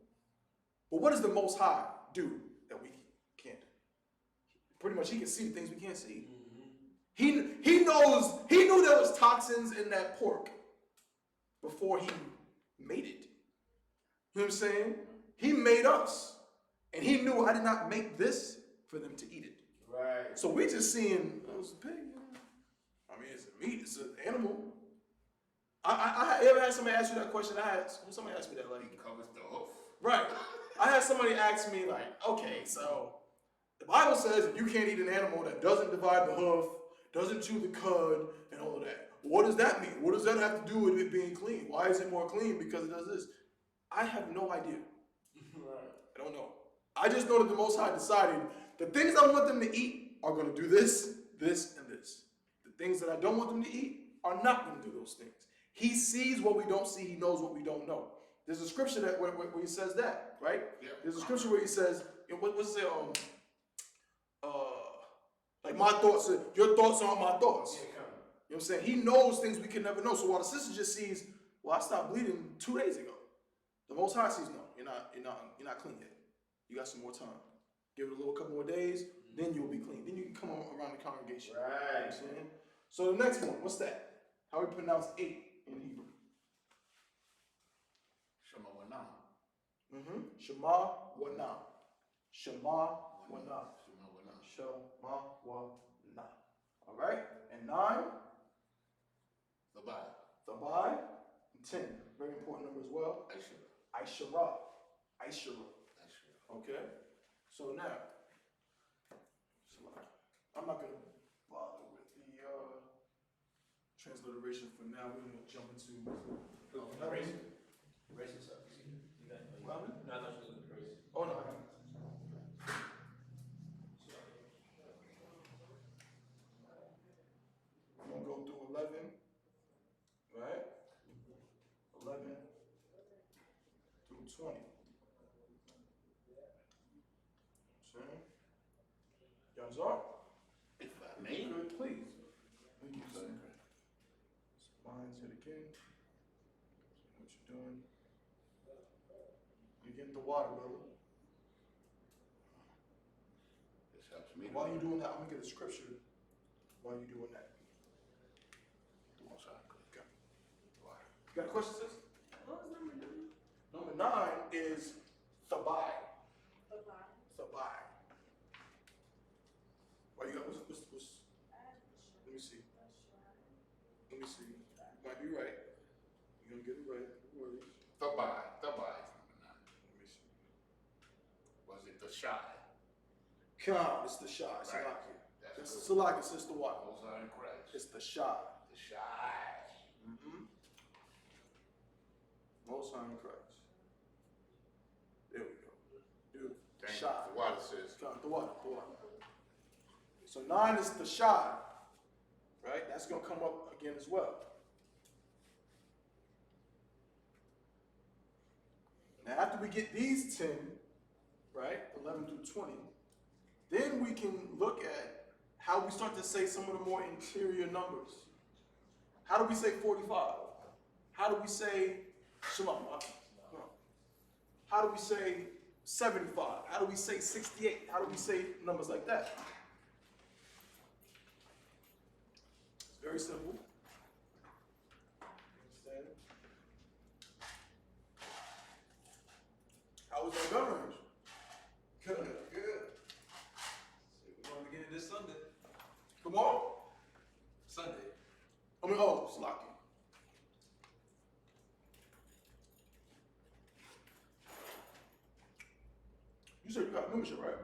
But what does the Most High do that we can't do? Pretty much he can see the things we can't see. He knew there was toxins in that pork before he made it. You know what I'm saying? He made us. And he knew I did not make this for them to eat it. Right. So we're just seeing, oh, it's a pig. I mean, it's a meat, it's an animal. I ever had somebody ask you that question? Somebody asked me that, like, He covers the hoof. right. I had somebody ask me, like, okay, so the Bible says you can't eat an animal that doesn't divide the hoof, doesn't chew the cud, and all of that. What does that mean? What does that have to do with it being clean? Why is it more clean because it does this? I have no idea. Right. I don't know. I just know that the Most High decided the things I want them to eat are going to do this, this, and this. The things that I don't want them to eat are not going to do those things. He sees what we don't see. He knows what we don't know. There's a scripture that where he says that, right? Yeah. There's a scripture where he says, what's it? Like my thoughts, your thoughts aren't my thoughts. Yeah, come. You know what I'm saying? He knows things we can never know. So while the sister just sees, well, I stopped bleeding 2 days ago. The Most High sees, no, you're not clean yet. You got some more time. Give it a little couple more days, then you'll be clean. Then you can come around the congregation. Right. You know what I'm saying? So the next one, what's that? How we pronounce 8 in Hebrew? Shema Wanam. Shema Wanam. Shema Wanam. Shema Wanam. Shema Wanam. All right? And 9? Thabai. Thabai. And 10. Very important number as well. Aishara. Okay? So now, I'm not going to bother with the transliteration for now. We're going to jump into Race is up. You got it. Well, No, I thought you were looking at race. oh, no. I'm going to go through 11, right? 20. See? Yazar? If I may. Good, please. Thank you, sir. Lines hit again. What you doing? You're getting the water, brother. This helps me. While you're doing that, I'm gonna get a scripture while you're doing that. Oh, sorry. Okay. Water. You got a question, sis? What was number 9? Number 9 is Thabai. Thabai. Thabai. Why you got what's let me see. Let me see. You might be right. You're gonna get it right. No worries. Thabai is number 9. Let me see. Was it the shy? Come, it's the Shah. Right. Salaki. That's It's good. Salaki, sister water. Those are in Christ. It's the Shah. The shy. Mm-hmm. Most High in Christ. There we go. Beautiful. Thank you. Shah. The water says. Come, the water. So 9 is the Shah. Right? That's gonna come up again as well. Now after we get these 10, right, 11 through 20, then we can look at how we start to say some of the more interior numbers. How do we say 45? How do we say Shalom? How do we say 75? How do we say 68? How do we say numbers like that? It's very simple. Understand? How was that government? Good, good. We're going to begin this Sunday. Come on. Sunday. Slaki. You said you got membership, right?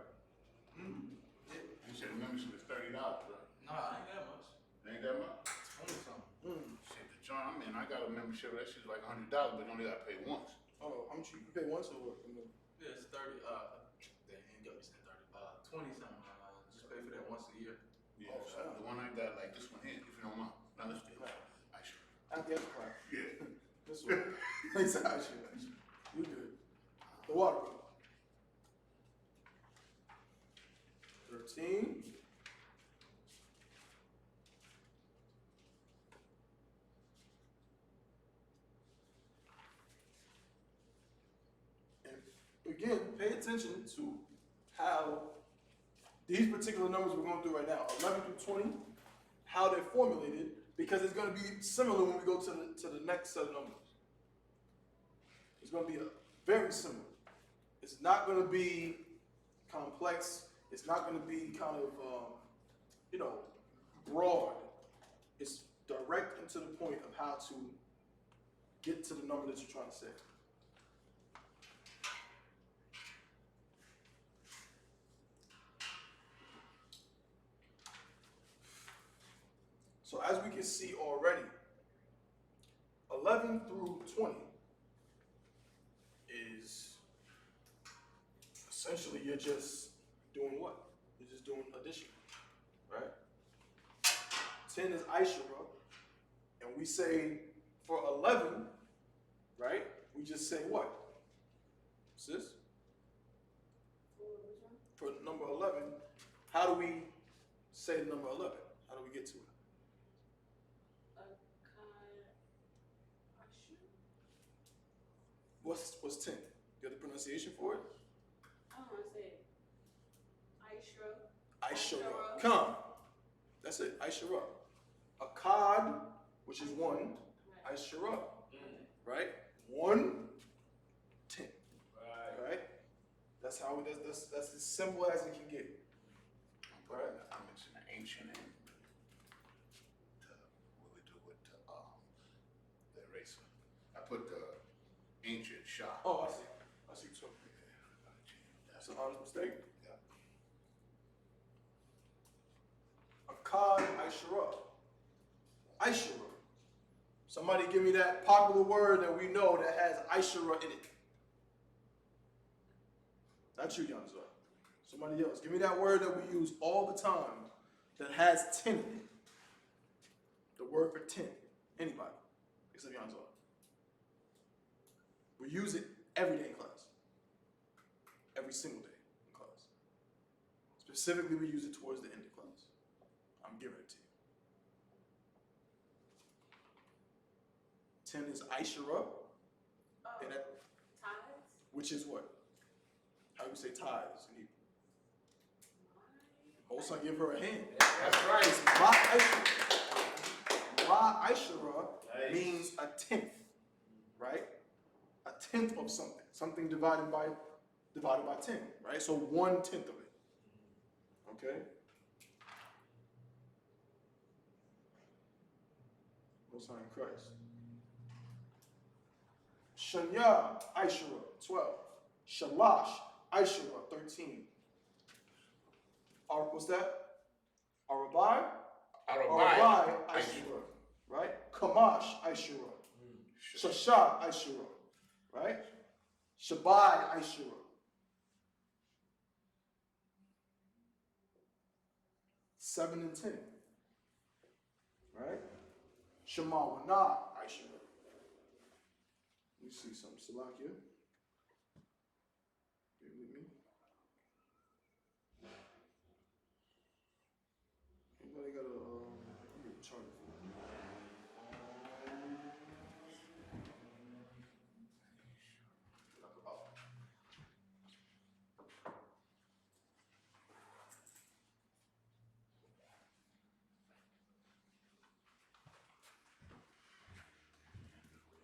Mm-hmm. Yeah. You said the membership is $30, right? No, I ain't that much. Ain't that much? 20 something. Shit, the John, man, I got a membership. That shit's like $100, but you only got to pay once. Oh, how much you pay once or what? Yeah, it's 30. They ain't got me saying 30. 20 something. Just pay for that once a year. Yeah, Oh, so wow. the one I got, like this one here, if you don't mind. Now let's do it. I should. I get the price. Yeah. This one. Thanks, Ashley. You good. The water. 13. And again, pay attention to how these particular numbers we're going through right now, 11 through 20, how they're formulated, because it's going to be similar when we go to the next set of numbers. It's going to be very similar. It's not going to be complex. It's not going to be kind of, broad. It's direct and to the point of how to get to the number that you're trying to say. So as we can see already, 11 through 20 is essentially you're just doing what? You're just doing addition, right? 10 is I.S.U.P.K, and we say for 11, right? We just say what? Sis? For number 11, how do we say the number 11? How do we get to it? What's 10? You have the pronunciation for it? I don't want to say it. I.S.U.P.K. Come. That's it. I.S.U.P.K. A cod, which is 1. I.S.U.P.K. Right? 1, 10. Right? That's how it does. That's as simple as it can get. I'm mixing the ancient and what we do with the eraser. I put the ancient shot. Oh, I see. I see too. That's an honest mistake. Yeah. A cod, I.S.U.P.K. I.S.U.P.K. Somebody give me that popular word that we know that has I.S.U.P.K. in it. Not you, Yanzar. Somebody else. Give me that word that we use all the time that has 10 in it. The word for 10. Anybody. Except Yanzar. We use it every day in class. Every single day in class. Specifically, we use it towards the end of class. I'm giving it to you. 10 is I.S.U.P.K. Oh, And that, ties? which is what? How you say ties in Hebrew? Most I give her a hand. That's right. It's my I.S.U.P.K. My I.S.U.P.K. means a tenth, right? A tenth of something. Something divided by 10, right? So 1/10 of it. Okay? Most High in Christ. Shanya, I.S.U.P.K. 12. Shalash, I.S.U.P.K. 13. What's that? Arabai? Arabai, I.S.U.P.K. Right? Kamash, I.S.U.P.K. Shasha, I.S.U.P.K. Right? Shabai, I.S.U.P.K. Seven and 10. Right? Shema Wana, I.S.U.P.K. Let me see something. Salakia. Bear with me. Anybody got a chart for me?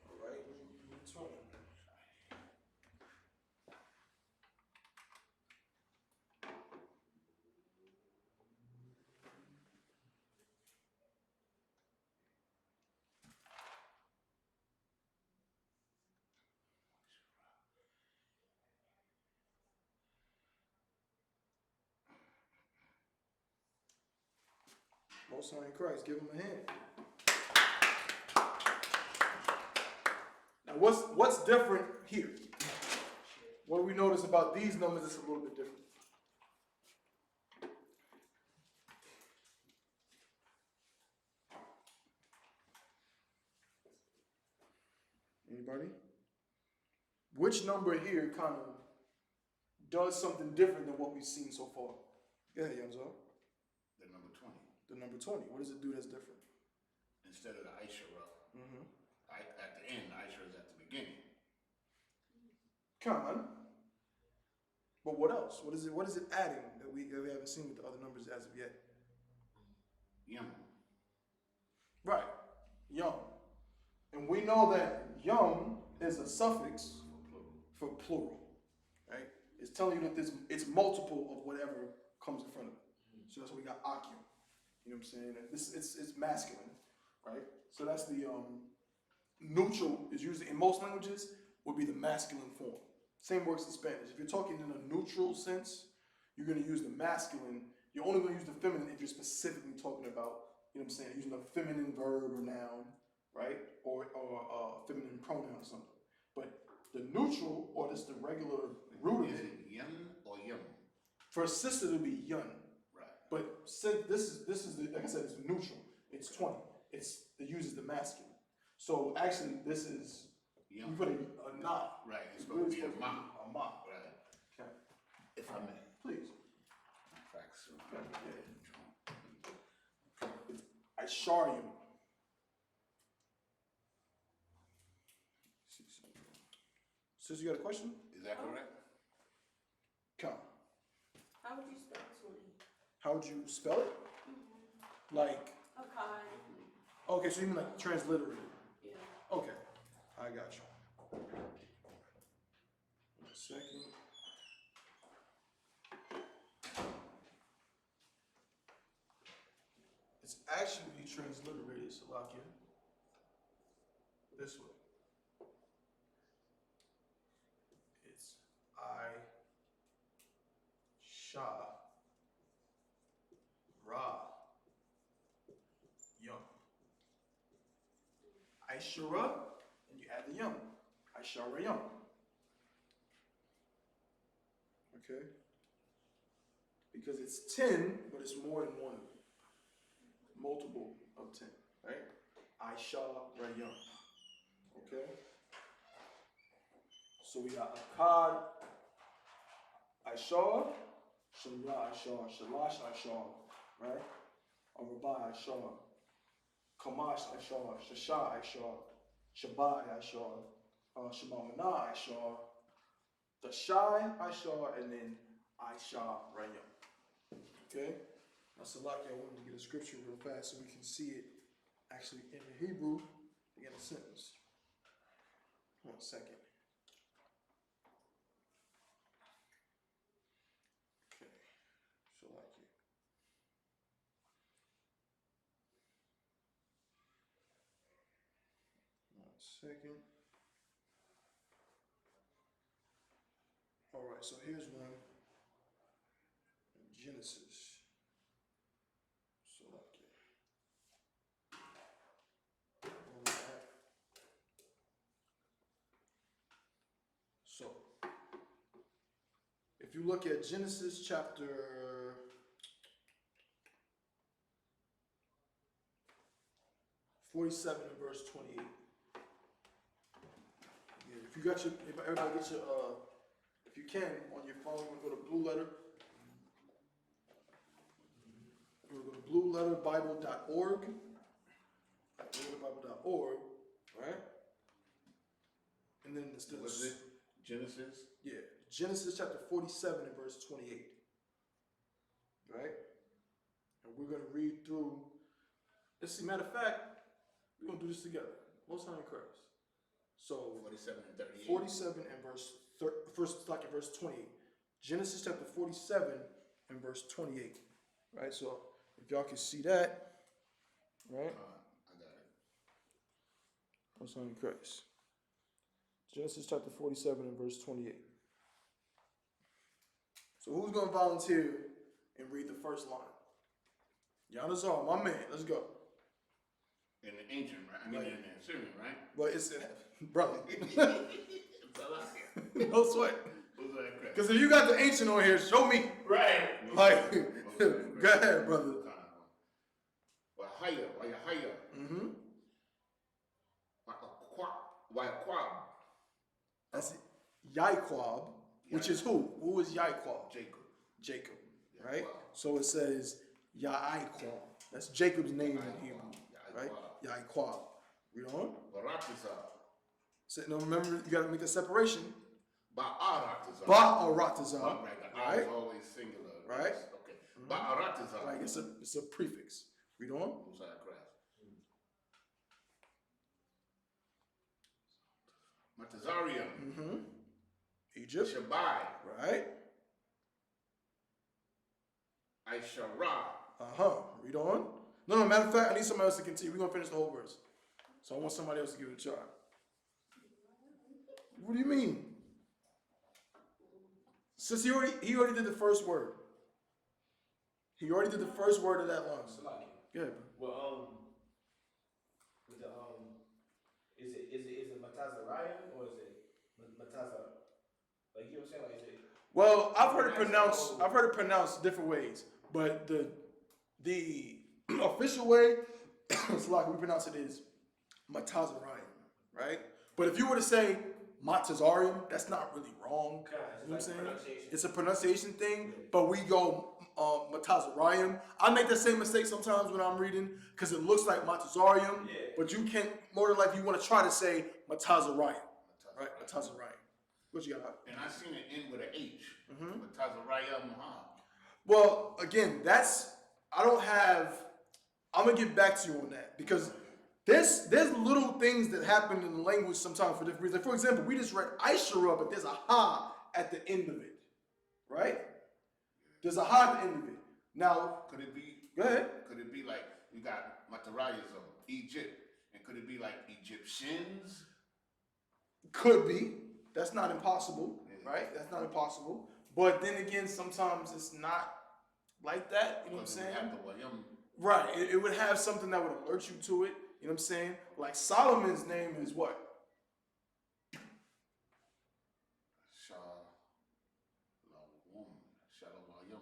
All right. 20. Most High in Christ, give him a hand. Now, what's different here? What do we notice about these numbers that's a little bit different? Anybody? Which number here kind of does something different than what we've seen so far? Go ahead, Yamzo. The number 20. The number 20. What does it do that's different? Instead of the I.S.U.P.K. Mm-hmm. At the end, the I.S.U.P.K. is at the beginning. Come on. But what else? What is it adding that we haven't seen with the other numbers as of yet? Yum. Right. Yum. And we know that yum is a suffix for plural. Right? It's telling you that it's multiple of whatever comes in front of it. So that's why we got akim. You know what I'm saying? It's masculine, right? So that's the neutral is usually in most languages would be the masculine form. Same works in Spanish. If you're talking in a neutral sense, you're going to use the masculine. You're only going to use the feminine if you're specifically talking about, you know what I'm saying, using a feminine verb or noun, right? Or a feminine pronoun or something. But the neutral or just the regular root of Is it, it yum or yum? for a sister to be yun. Right. But since this is the, like I said, it's neutral. It's 20. It uses the masculine. So actually, this is you Yum. put a knot. Right. It's supposed to be a ma. A ma. Right. Okay. If I may. Please. Facts. It's Isharium. Sis, you got a question? Is that correct? Come. How would you spell 20? How would you spell it? Like. Okay. Okay, so you mean like transliterate? Yeah. Okay, I got you. 1 second. It's actually transliterated, Salakia, this way. It's Yum. I-Shura, and you add the yum. I-Shara yum. Okay? Because it's 10, but it's more than one. Multiple of 10, right? I-Shara yum. Okay? So we got Akkad, I.S.U.P.K, Shamla I.S.U.P.K, Shalash I.S.U.P.K, right? Araba I.S.U.P.K, Kamash I.S.U.P.K, Shasha I.S.U.P.K, Shabbat I.S.U.P.K, Shemamana I.S.U.P.K, the Shai I.S.U.P.K, and then Aisha Rayam. Okay? Now, Salaki, I wanted to get a scripture real fast so we can see it actually in the Hebrew in a sentence. 1 second. Okay, Salaki. Second. All right, so here's one in Genesis. So if you look at Genesis chapter 47 and verse 28. Yeah, if you got your, if everybody gets your, if you can, on your phone, go to Blue Letter. We're going to blueletterbible.org. Blueletterbible.org, right? And then it's What's it? Genesis? Yeah, Genesis chapter 47 and verse 28. Right? And we're going to read through. Let's see, matter of fact, we're going to do this together. Most High in Christ. So 47 and 38. 47 and first like in verse 28. Genesis chapter 47 and verse 28. Right? So if y'all can see that, right? I got it. Most High in Christ. Genesis chapter 47 and verse 28. So who's going to volunteer and read the first line? Yanazar, my man, let's go. In the ancient, right? I mean, in the Syrian, right? But it's, brother. It's a lot here. No sweat. Because if you got the ancient on here, show me. Right. Like, go ahead, brother. Wahaya. Mm-hmm. Wahquab. That's it. Yaquab, which is who? Who is Yaquab? Jacob. Right? So it says Yaquab. That's Jacob's name in Hebrew. Right? Yaquab. Read on. Baratizah. So, no, remember, you got to make a separation. Ba'aratizah. Ba'aratizah. Right. The I is always singular. Right? Okay. Ba'aratizah. Like it's a prefix. Read on. Matazarium. Mm-hmm. Egypt. Shabai. Right. Aishara. Read on. No, matter of fact, I need somebody else to continue. We're going to finish the whole verse. So I want somebody else to give it a try. What do you mean? Since he already did the first word. He already did the first word of that line. Go ahead, bro. Well, with the is it Matazariah or is it Matazar? Like, you know what I'm saying? Like, is it? Well, I've heard it pronounced different ways, but the official way, it's like we pronounce it is Matazariah, right? But if you were to say Matazarium, that's not really wrong. Okay, You know what I'm saying? pronunciation. It's a pronunciation thing, but we go Matazarium. I make that same mistake sometimes when I'm reading because it looks like Matazarium, but you can more than likely you want to try to say Matazarium, right? Matazarium. What you got? And I seen it end with an H. Matazariah Muhammad. Well, again, I'm gonna get back to you on that because there's little things that happen in the language sometimes for different reasons. For example, we just read Aishara, but there's a ha at the end of it, right? There's a ha at the end of it. Now, could it be? Go ahead. Could it be like you got Matarayism, Egypt, and could it be like Egyptians? Could be. That's not impossible, right? That's not impossible. But then again, sometimes it's not like that. You know what I'm saying? Right. It would have something that would alert you to it. You know what I'm saying? Like Solomon's name is what? Shalom.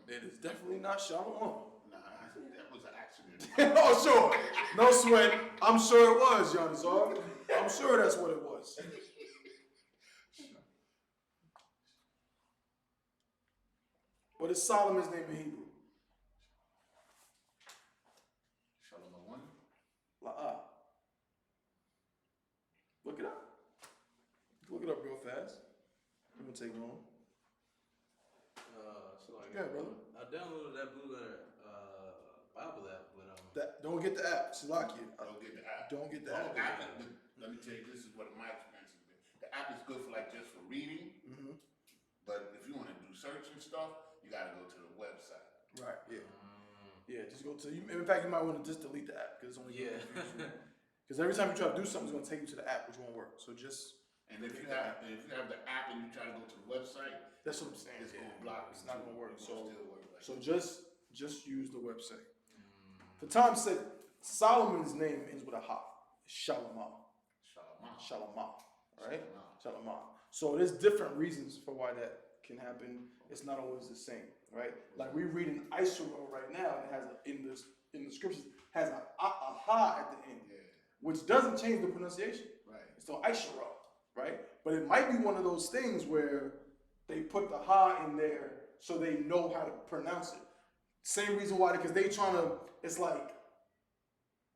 It is definitely not Shalom. Nah, that was an accident. Oh, sure. No sweat. I'm sure it was, Yanazar. I'm sure that's what it was. What is Solomon's name in Hebrew? Shalom. La'ah. Look it up. Look it up real fast. It won't take long. So like, Yeah, brother. I downloaded that Blue Letter Bible app, but Don't get the app. Salakia. Don't get the app. Don't get the The app. app is, let me tell you, this is what my experience has been. The app is good for like just for reading, Mm-hmm. but if you want to do search and stuff, you got to go to the website. Right. Yeah. Yeah. Just go to. In fact, you might want to just delete the app because it's only yeah. Because every time you try to do something, it's going to take you to the app, which won't work. So just. And if you have the app and you try to go to the website, That's what I'm saying. it's gonna block. It's not gonna work. It's So gonna still work like so that. just use the website. For time's sake, Solomon's name ends with a ha. Shalama. Shalama. Right? Shalama. So there's different reasons for why that can happen. It's not always the same, right? Like we read in I.S.U.P.K right now, and it has in the scriptures has a ha at the end, which doesn't change the pronunciation. Right. It's still I.S.U.P.K, right? But it might be one of those things where they put the ha in there so they know how to pronounce it. Same reason why, because they trying to, it's like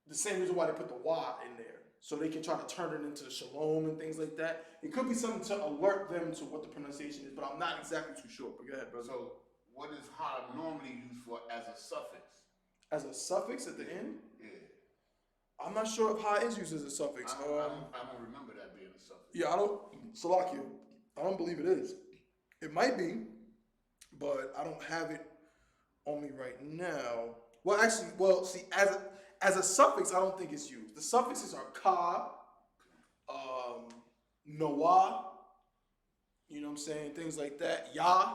the same reason why they put the wa in there. So they can try to turn it into the shalom and things like that. It could be something to alert them to what the pronunciation is, but I'm not exactly too sure. But go ahead, brother. So what is ha normally used for as a suffix? As a suffix at the end? Yeah. I'm not sure if ha is used as a suffix. I don't remember that being a suffix. Yeah, Salakia, I don't believe it is. It might be, but I don't have it on me right now. See, as a suffix, I don't think it's used. The suffixes are ka, noah, you know what I'm saying, things like that. Ya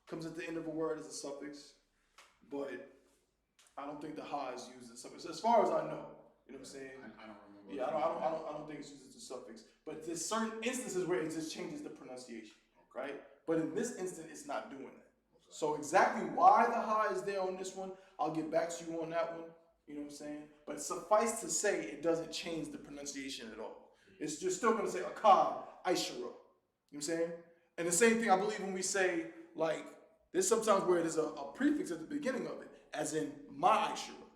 comes at the end of a word as a suffix, but I don't think the ha is used as a suffix. As far as I know, you know what I'm saying. I don't remember. Yeah, I don't think it's used as a suffix. But there's certain instances where it just changes the pronunciation, right? But in this instance, it's not doing that. So exactly why the ha is there on this one, I'll get back to you on that one. You know what I'm saying? But suffice to say, it doesn't change the pronunciation at all. It's just still going to say akad, aishara. You know what I'm saying? And the same thing I believe when we say, like, there's sometimes where there's a prefix at the beginning of it, as in my aishara,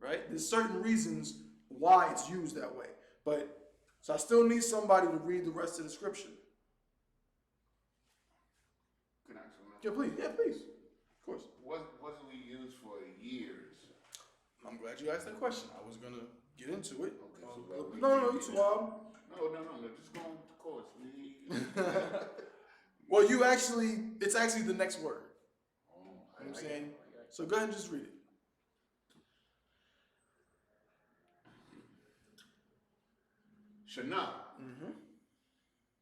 right? There's certain reasons why it's used that way. But, so I still need somebody to read the rest of the scripture. Can I ask you Yeah, please. Yeah, please. Of course. Wasn't we used for years? I'm glad you asked that question. I was going to get into it. Okay, so No, it's wild. No, just go on the course. Well, it's actually the next word. Oh, You know what I'm saying? So go ahead and just read it. Shana. Mm-hmm.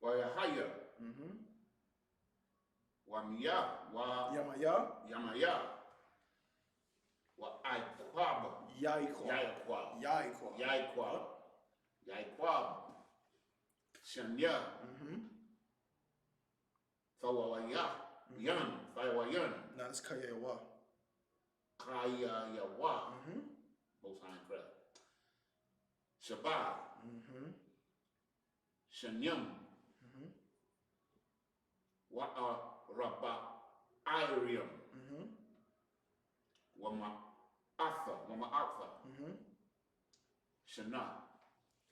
Wayahaya. Mm-hmm. Wamiya. Yamaya. Yamaya. Wa Aikwab. Yaikwab. Yaikwab. Yaikwab. Yaikwab. Shanya. Mm-hmm. Fawaya. Yan. Fawayan. Now it's Kayawa. Kayayawa. Mm-hmm. Most High and prayer. Shabbat. Mm-hmm. Shanyam. Mm-hmm. Rabba. Irium. Mm-hmm. Wama Arthur. Mm-hmm. Shana.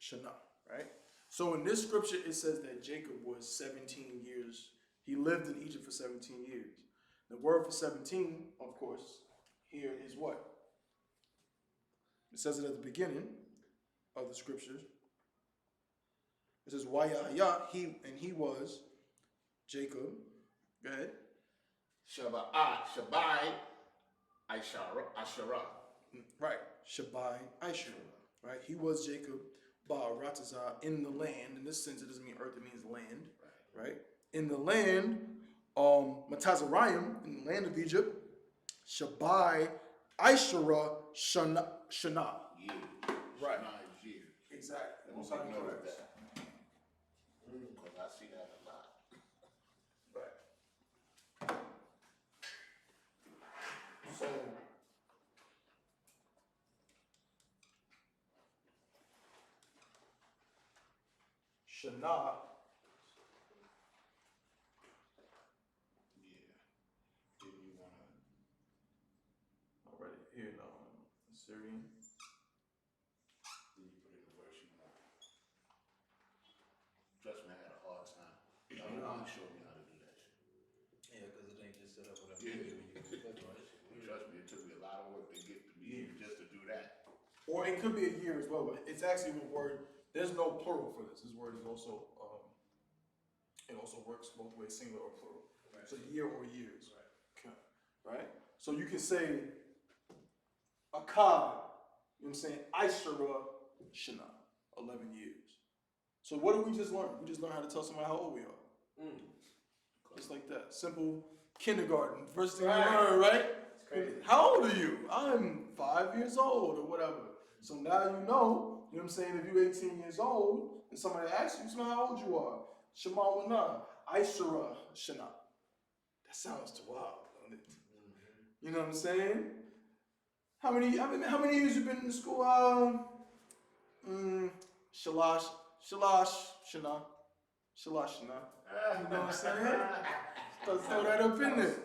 Shana, right? So in this scripture, it says that Jacob was 17 years. He lived in Egypt for 17 years. The word for 17, of course, here is what? It says it at the beginning of the scriptures. It says, YAHANNA, he was Jacob. Go ahead. Shabai, Ashara. Right. Shabai, I.S.U.P.K, right? He was Jacob, Ba'aratazah, in the land. In this sense, it doesn't mean earth, it means land, right? In the land, Matazarayim, in the land of Egypt, Shabai, Aishara, Shana. Yeah. Right. Shana is year. Exactly. Let me take note of that. Because I see that a lot. Right. So, Shana. Yeah. Didn't you want to here now. Syrian. Then you put in the verse you want. Trust me, I had a hard time. Mom showed me how to do that shit. Yeah, because it ain't just set up with a Yeah. when you click on it. Trust me, it took me a lot of work to get to be even just to do that. Or it could be a year as well, but it's actually a word. There's no plural for this. This word is also, it also works both ways, singular or plural. Right. So year or years. Right. Okay. Right? So you can say, Akkad, you know what I'm saying? I.S.U.P.K, Shana, 11 years. So what did we just learn? We just learned how to tell somebody how old we are. Just like that. Simple kindergarten. First thing you learn, right? It's crazy. How old are you? I'm 5 years old or whatever. So now you know what I'm saying? If you're 18 years old and somebody asks you, how old you are? Shema Wana, I.S.U.P.K, Shana. That sounds too wild, don't it? You know what I'm saying? How many years you been in the school? Shalash, Shana. You know what I'm saying? Throw that up in there.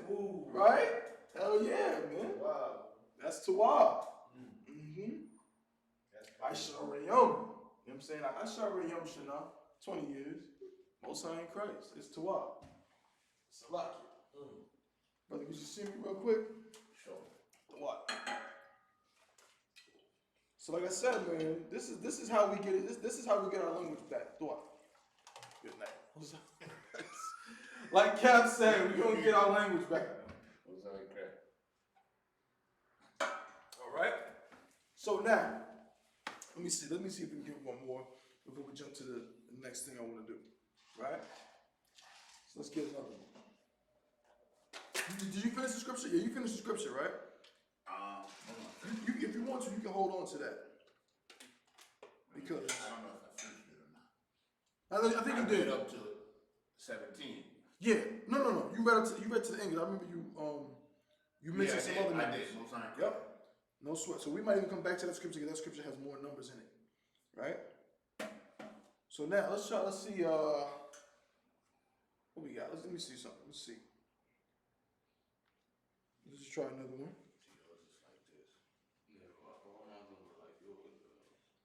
Right? Hell yeah, man. Wow. That's Tawab. I.S.U.P.K. You know what I'm saying? I.S.U.P.K. Shana. 20 years. Most High in Christ. It's Tawab. Salaki. Brother, could you see me real quick? Sure. What? So like I said, man, this is how we get it. This is how we get our language back. What? Good night. Like Cap said, we're gonna get our language back. What's that like that? All right. So now, let me see if we can get one more before we jump to the next thing I want to do. Right? So let's get another one. Did you finish the scripture? Yeah, you finished the scripture, right? Hold on. If you want to, you can hold on to that. Because I don't know if I finished it or not. I think you I did. read up to 17. Yeah. No. You read to the end. I remember you mentioned some other numbers. I did. Most High. Yep. No sweat. So we might even come back to that scripture because that scripture has more numbers in it. Right? So now let's see what we got. Let me see something. Let's see. Let's just try another one. Yours is like this. Yeah, all my ones were like yours.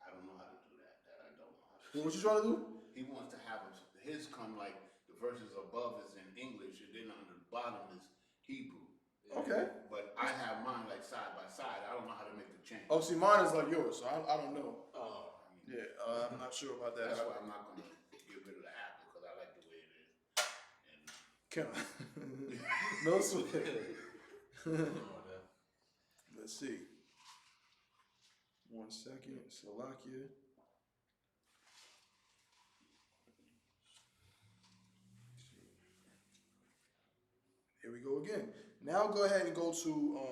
I don't know how to do that. That I don't know how to do. What you trying to do? He wants to have his come like the verses above is in English and then on the bottom is Hebrew. Okay. But I have mine like side by side. I don't know how to make the change. Oh, see, mine is like yours, so I don't know. Oh, I mean, Yeah, I'm not sure about that. that's why I'm not gonna get rid of the app because I like the way it is. And No sweat. Oh, that. Let's see. 1 second. Slovakia. Here we go again. Now go ahead and go to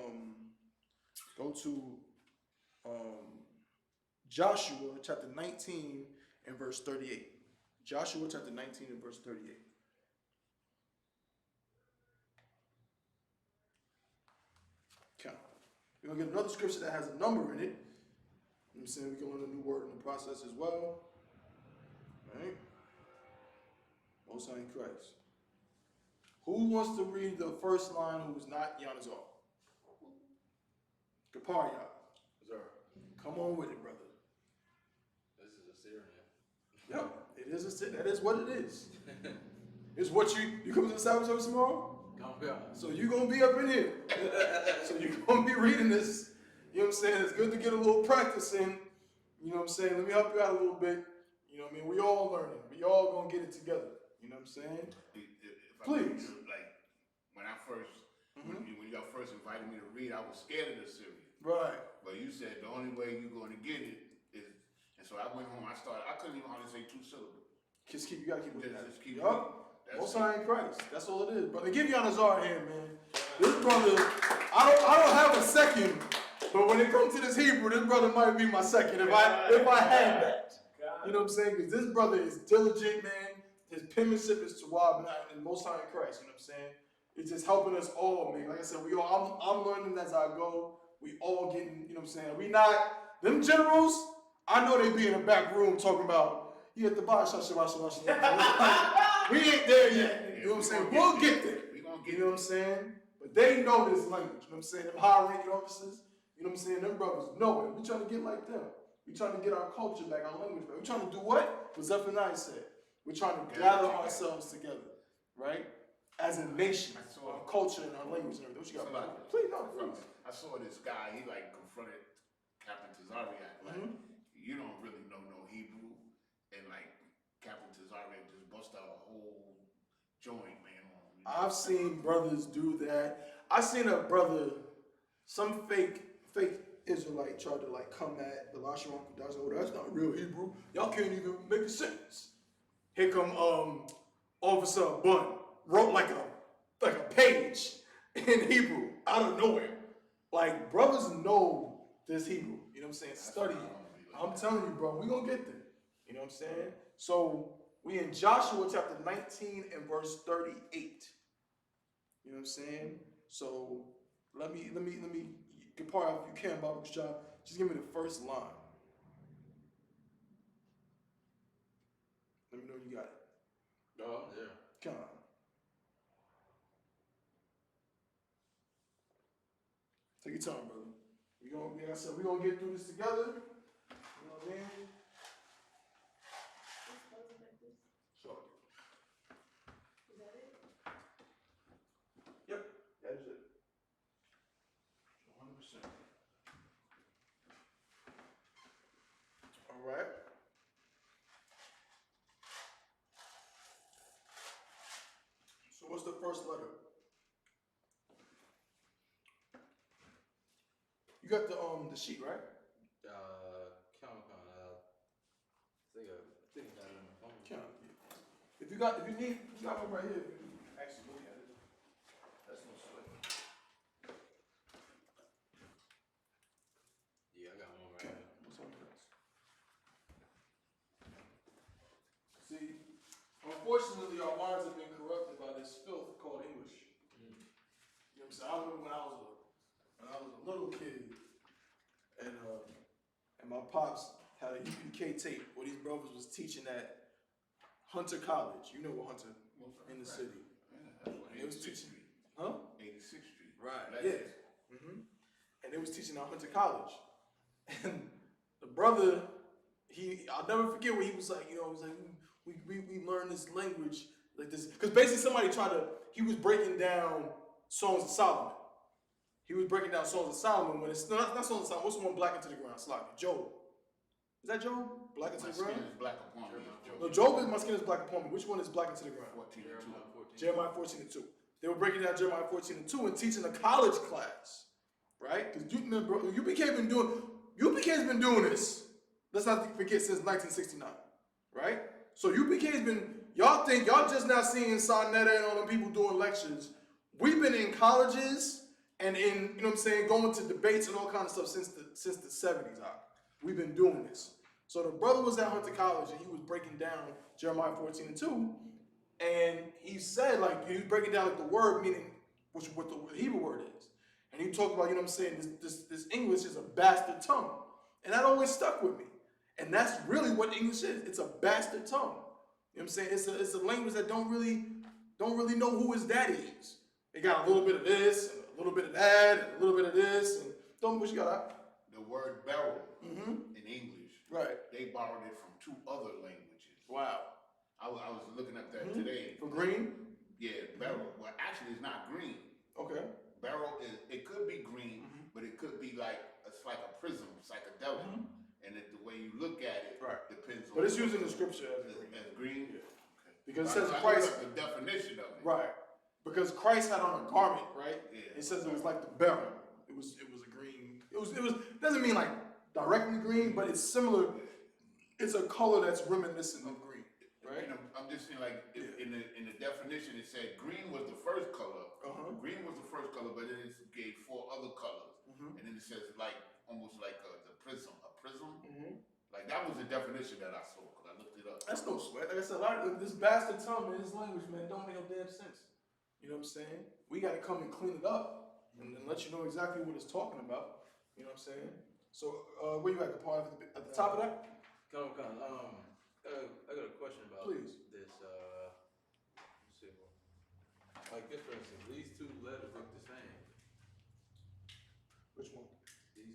Joshua chapter 19 and verse 38. Joshua chapter 19 and verse 38. Okay. We're going to get another scripture that has a number in it. I'm saying we can learn a new word in the process as well. All right? Most High in Christ. Who wants to read the first line who is not Yanazar? Kaparia. Sir, Come on with it, brother. this is a Syrian. Yep, it is that is what it is. It's what you come to the Sabbath service tomorrow? Come here. So you're gonna be up in here. So you're gonna be reading this. You know what I'm saying? It's good to get a little practice in. You know what I'm saying? Let me help you out a little bit. You know what I mean? We all learning. We all gonna get it together. You know what I'm saying? if I Please. like when I first when y'all first invited me to read, I was scared of the Syrian. Right. But you said the only way you're going to get it is, and so I went home. I couldn't even hardly say 2 syllables. You gotta keep looking at it. Just keep Yup. reading. Most High in Christ. That's all it is. Brother, give Yanazar a hand, man. This brother, I don't have a second, but when it comes to this Hebrew, this brother might be my second if I had that. You know what I'm saying? Because this brother is diligent, man. His penmanship is Tawab and Most High in Christ. You know what I'm saying? It's just helping us all, man. Like I said, I'm learning as I go. We all getting, you know what I'm saying? We not, them generals, I know they be in the back room talking about, you at the bar, we ain't there yet. You know what I'm saying? We'll get there. We gonna You get know what I'm saying? But they know this language. You know what I'm saying? Them high ranking officers, You know what I'm saying? Them brothers know it. We trying to get like them. We trying to get our culture back, our language back. We trying to do what? What Zephaniah said. We're trying to gather ourselves together, right? As a nation, our culture and our language and everything. What you got, brother? Please, no, please. I saw this guy, he like confronted Captain Tazariak, like, you don't really know no Hebrew, and like Captain Tazariak just bust out a whole joint, man. I've seen brothers do that. I seen a brother, some fake Israelite tried to like come at the Lashawan Qadash. Oh, that's not real Hebrew. Y'all can't even make a sentence. Here come Officer Bun wrote like a page in Hebrew out of nowhere. Like brothers know this Hebrew. You know what I'm saying? Study. I'm telling you, bro, we gonna get there. You know what I'm saying? So we in Joshua chapter 19 and verse 38. You know what I'm saying? So let me get part of if you can, Baba Job. Just give me the first line. Let me know you got it. Oh, yeah. Come on. Take your time, brother. Like I said, we gonna get through this together. You know what I mean? Sure. Is that it? Yep, that is it. 100%. All right. So what's the first letter? You got the sheet, right? Count. I think I got it on my phone. Count. If you need, you got one right here. If you actually look at it. That's no sweat. Yeah, I got one right Okay. here. What's on this? See, unfortunately, our minds have been corrupted by this filth called English. You know what I'm saying? I remember when I was a little kid, and my pops had a U.P.K tape where these brothers was teaching at Hunter College. You know what Hunter in the city. Yeah, that's what And it was 86th teaching, Street. huh? 86th Street. Right. That's Yeah. it. And they was teaching at Hunter College, and the brother, I'll never forget what he was like. You know, he was like, we learn this language like this because basically he was breaking down Songs of Solomon. He was breaking down Songs of Solomon when it's not Songs of Solomon. What's the one black into the ground? Sloppy. Job. Is that Job? Black into My the ground? skin is black upon me. No, Job is my skin is black upon me. Which one is black into the ground? 14 and 2. Jeremiah 14 and 2. They were breaking down Jeremiah 14 and 2 and teaching a college class, right? Because UPK's been doing this. Let's not forget since 1969, right? So UPK's been, y'all just now seeing Sonetta and all them people doing lectures. We've been in colleges and in, you know what I'm saying, going to debates and all kinds of stuff since the 70s. We've been doing this. So the brother was at Hunter College and he was breaking down Jeremiah 14 and 2. And he said, like, he was breaking down like the word meaning, what the Hebrew word is. And he talked about, you know what I'm saying, this English is a bastard tongue. And that always stuck with me. And that's really what English is. It's a bastard tongue. You know what I'm saying? It's a language that don't really know who his daddy is. They got a little bit of this, and a little bit of that, and a little bit of this, and don't what you got. The word barrel in English, Right. they borrowed it from 2 other languages. Wow. I was looking up that today. For green? Yeah, barrel. Well, actually, it's not green. Okay. Barrel it could be green, but it could be like, it's like a prism, psychedelic. And the way you look at it depends on. But it's using the scripture as green. green? Yeah. Because it says I Christ. looked up the definition of it. Right. Because Christ had on a garment, right? Yeah. It says it was like the barrel. It was a green. It was doesn't mean like directly green, but it's similar. It's a color that's reminiscent of green, right? And I'm just saying, like, in the definition, it said green was the first color. Green was the first color, but then it gave 4 other colors. And then it says like almost like the prism, a prism. Like that was the definition that I saw because I looked it up. That's no sweat. Like I said, a lot of this bastard tongue in this language, man, don't make no damn sense. You know what I'm saying? We got to come and clean it up and let you know exactly what it's talking about. You know what I'm saying? So where you at? The part at the top of that? Come. I got a question about Please. this. Let's see. Like this, for instance, these 2 letters look the same. Which one? These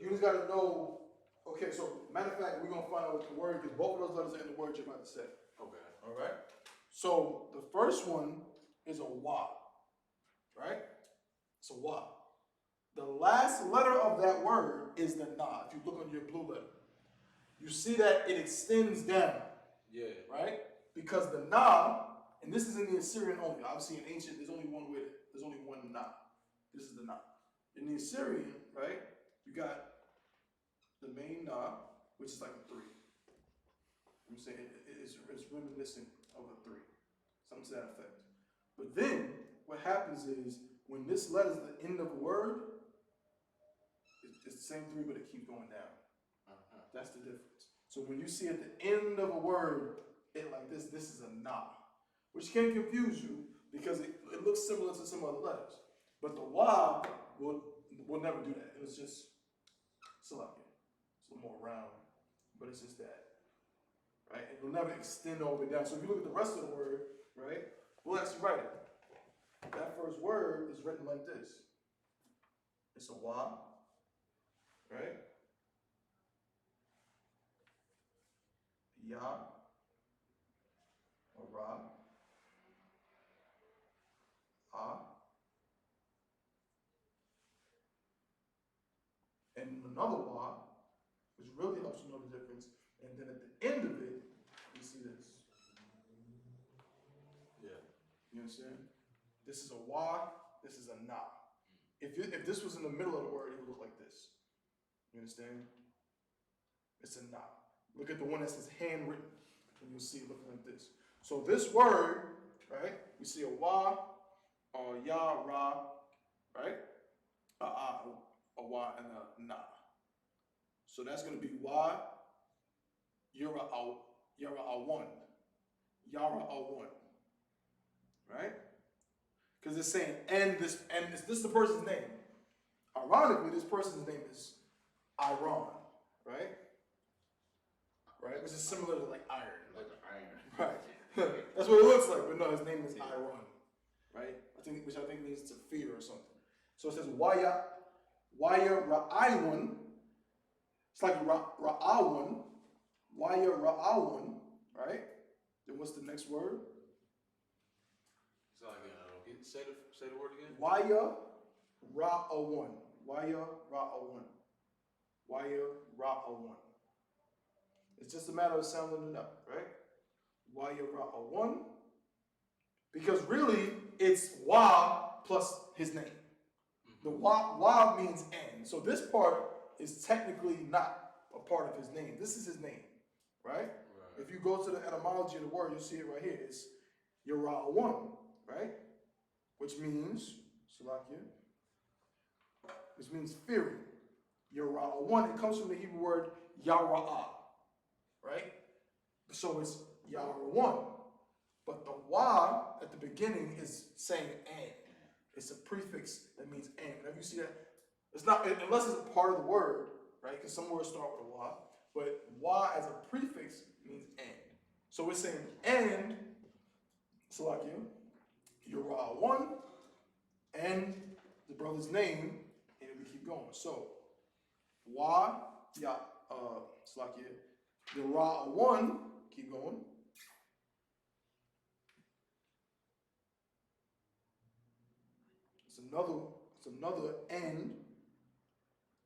You just gotta know. Okay, so matter of fact, we're gonna find out what the word, because both of those letters are in the word you're about to say. Okay. All right. So the first one is a wa, right? It's a wa. The last letter of that word is the na. If you look on your blue letter, you see that it extends down, Yeah. right? Because the na, and this is in the Assyrian only. Obviously, in ancient, there's only one way. There's only one na. This is the na. In the Assyrian, right? You got the main na, which is like a 3. I'm saying it's reminiscent of a 3, something to that effect. But then what happens is when this letter is the end of a word, it's the same 3, but it keeps going down. That's the difference. So when you see at the end of a word, it like this is a na, which can confuse you because it looks similar to some other letters. But the wa will never do that. It was just selected. It's a little more round, but it's just that. Right? It will never extend all the way down. So if you look at the rest of the word, right, we'll actually write it. That first word is written like this. It's a wa, right? Ya, a ra, a, and another wa, which really helps you know the difference. And then at the end of it, you see this. Yeah. You understand? This is a wa, this is a na. If this was in the middle of the word, it would look like this. You understand? It's a na. Look at the one that says handwritten, and you'll see it looking like this. So this word, right? We see a wa, a ya, ra, right? A wa, and a na. So that's going to be wa, yara a one, yara a one, right? Because it's saying this is the person's name. Ironically, this person's name is Iran, right? Right, which is similar to like iron. Like an iron. Right. That's what it looks like, but no, his name is Iran, right? Which I think means to fear or something. So it says Waya Ra'ayun. It's like Ra'awun. Waya Ra'awun, right? Then what's the next word? So again, say the word again. Waya Ra'awun. Waya Ra'awun. Waya Ra'awun. It's just a matter of sounding it up, right? Waya Ra'awun. Because really, it's Wa plus his name. The wa means and. So this part is technically not a part of his name. This is his name, right? If you go to the etymology of the word, you'll see it right here. It's Yara'awun, right? Which means, Salakia, which means fearing. Yara'awun, it comes from the Hebrew word Yara'ah, right? So it's Yara'awun. But the wa at the beginning is saying and. It's a prefix that means and. Whenever you see that, it's not, unless it's a part of the word, right? Because some words start with a wa. But wa as a prefix means and. So we're saying and, Salakia, Yara1, and the brother's name, and we keep going. So, wa, ya, Salakia, Yara1, keep going. It's another and,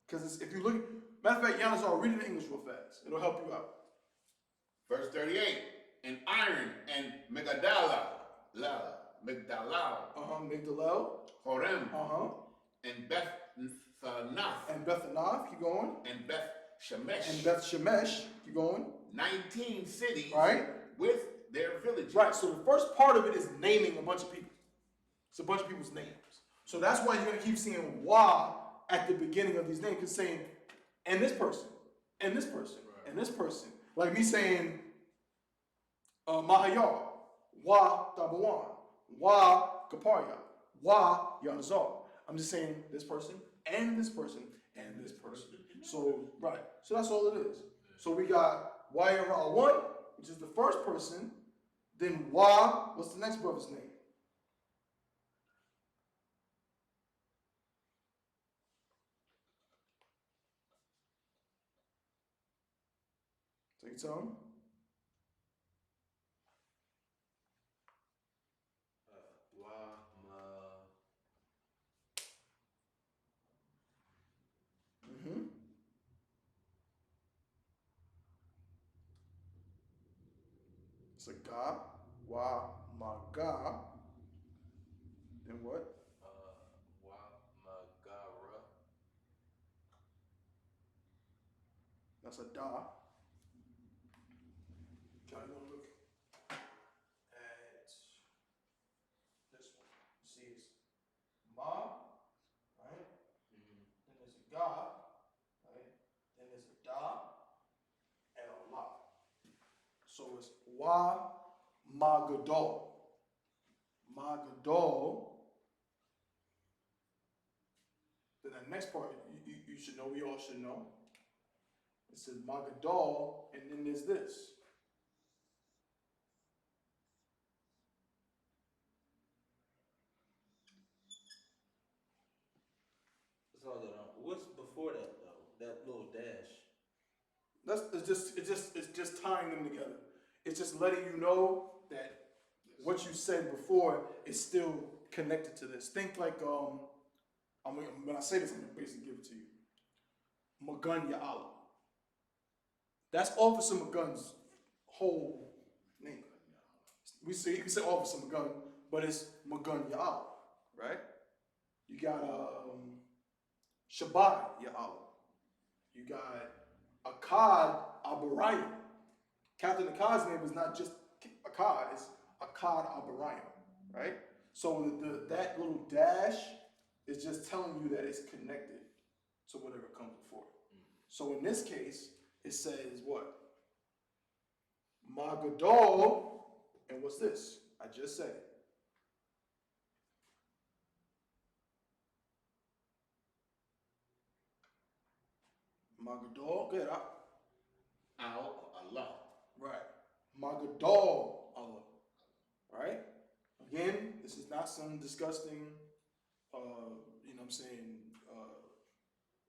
because if you look, matter of fact, Giannis, I'll read it in English real fast. It'll help you out. Verse 38, and iron and Megadala, Migdalal, Migdalel, Horem, and Beth Nath, and Bethanath, keep going. and Beth Shemesh. And Beth Shemesh, keep going. 19 cities, Right? with their villages. Right, so the first part of it is naming a bunch of people. It's a bunch of people's names. So that's why you're going to keep seeing wa at the beginning of these names, because saying, and this person, and this person, and this person. Like me saying, Mahayar, wa Tabawan, wa Kaparya, wa Yanazar. I'm just saying this person, and this person, and this person. So, right. So that's all it is. So we got Wayara1, which is the first person. Then Wa, what's the next brother's name? Take your time. Mm-hmm. It's a ga, wa, ma, ga. Then what? That's a da. Okay, I'm gonna look at this one. See, it's ma, right? Then there's a ga, right? Then there's a da and a la. So it's wa, ma, gadol. Ma, gadol. Then the next part you should know, we all should know. It says ma, gadol, and then there's this. So what's before that though? That little dash. It's just tying them together. It's just letting you know that what you said before is still connected to this. Think like when I say this, I'm gonna basically give it to you. Magun Ya'ala. That's Officer Magun's whole name. We say Officer Magun, but it's Magun Ya'ala, right? You got Shabbat Ya'ala. You got Akkad Abarayim. Captain Akkad's name is not just Akkad, it's Akkad Abarayim, right? So that little dash is just telling you that it's connected to whatever comes before it. So in this case, it says what? Magadol, and what's this? I just said it. Magadol, good. Allah. Right. Magadol Allah. Right? Again, this is not some disgusting,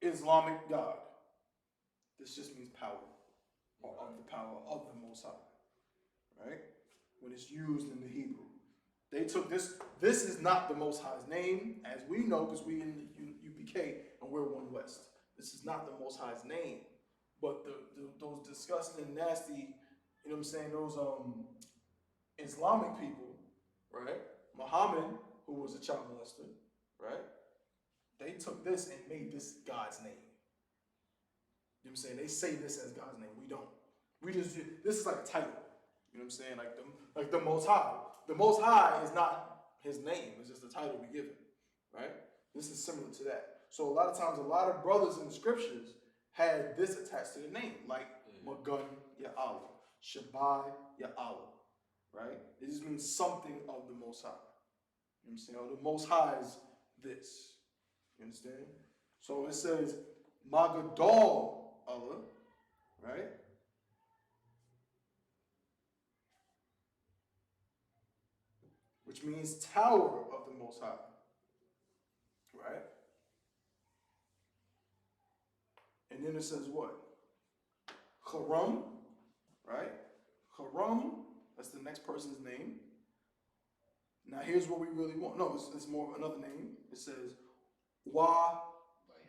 Islamic God. This just means power, or of the power of the Most High. Right? When it's used in the Hebrew. They took this. This is not the Most High's name, as we know, because we in the U.P.K. and we're One West. This is not the Most High's name. But those disgusting, nasty, those Islamic people, right? Muhammad, who was a child molester, right? They took this and made this God's name. You know what I'm saying? They say this as God's name. We don't. We just, this is like a title. You know what I'm saying? Like the Most High. The Most High is not his name. It's just the title we give him, right? This is similar to that. So a lot of times, a lot of brothers in the scriptures had this attached to the name, like Magun Ya'ala, Shabbai Ya'ala, right? It just means something of the Most High. You know what I'm saying? Or the Most High is this. You understand? So it says Magadol Allah, right? Which means tower of the Most High, right? And then it says what? Haram, right? Haram, that's the next person's name. Now here's what we really want. No, it's more of another name. It says Wa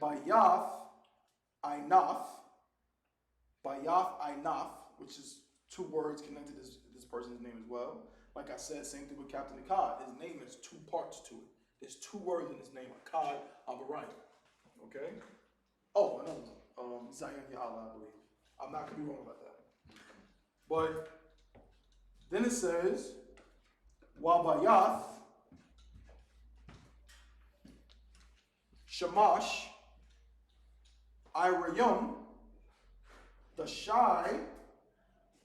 Bayath Ainaf. Bayath Ainaf, which is two words connected to this person's name as well. Like I said, same thing with Captain Akkad. His name has two parts to it. There's two words in his name, Akkad Abarayim. Okay? Oh, another one. Zion Ya'ala, I believe. I'm not going to be wrong about that. But then it says, Wabayath, Shamash, Irayum, Dashai,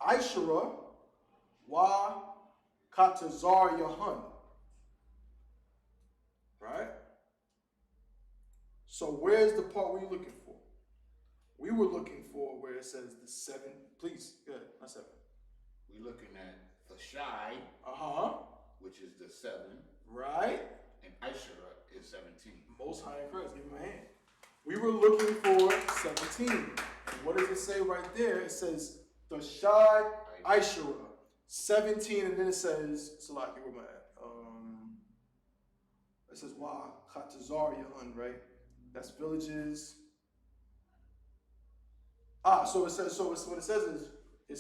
Ishara, Wa Katazar Yahan. Right? So where's the part we're looking for? We were looking for where it says the seven. Please, good. Not seven. We're looking at the Shai, which is the 7. Right. And Ishara is 17. Most High in Christ. Give him a hand. We were looking for 17. And what does it say right there? It says the Shai I.S.U.P.K. 17, and then it says, Salaki, where am I at? It says YAHANNA, right? That's villages. So what it says is, it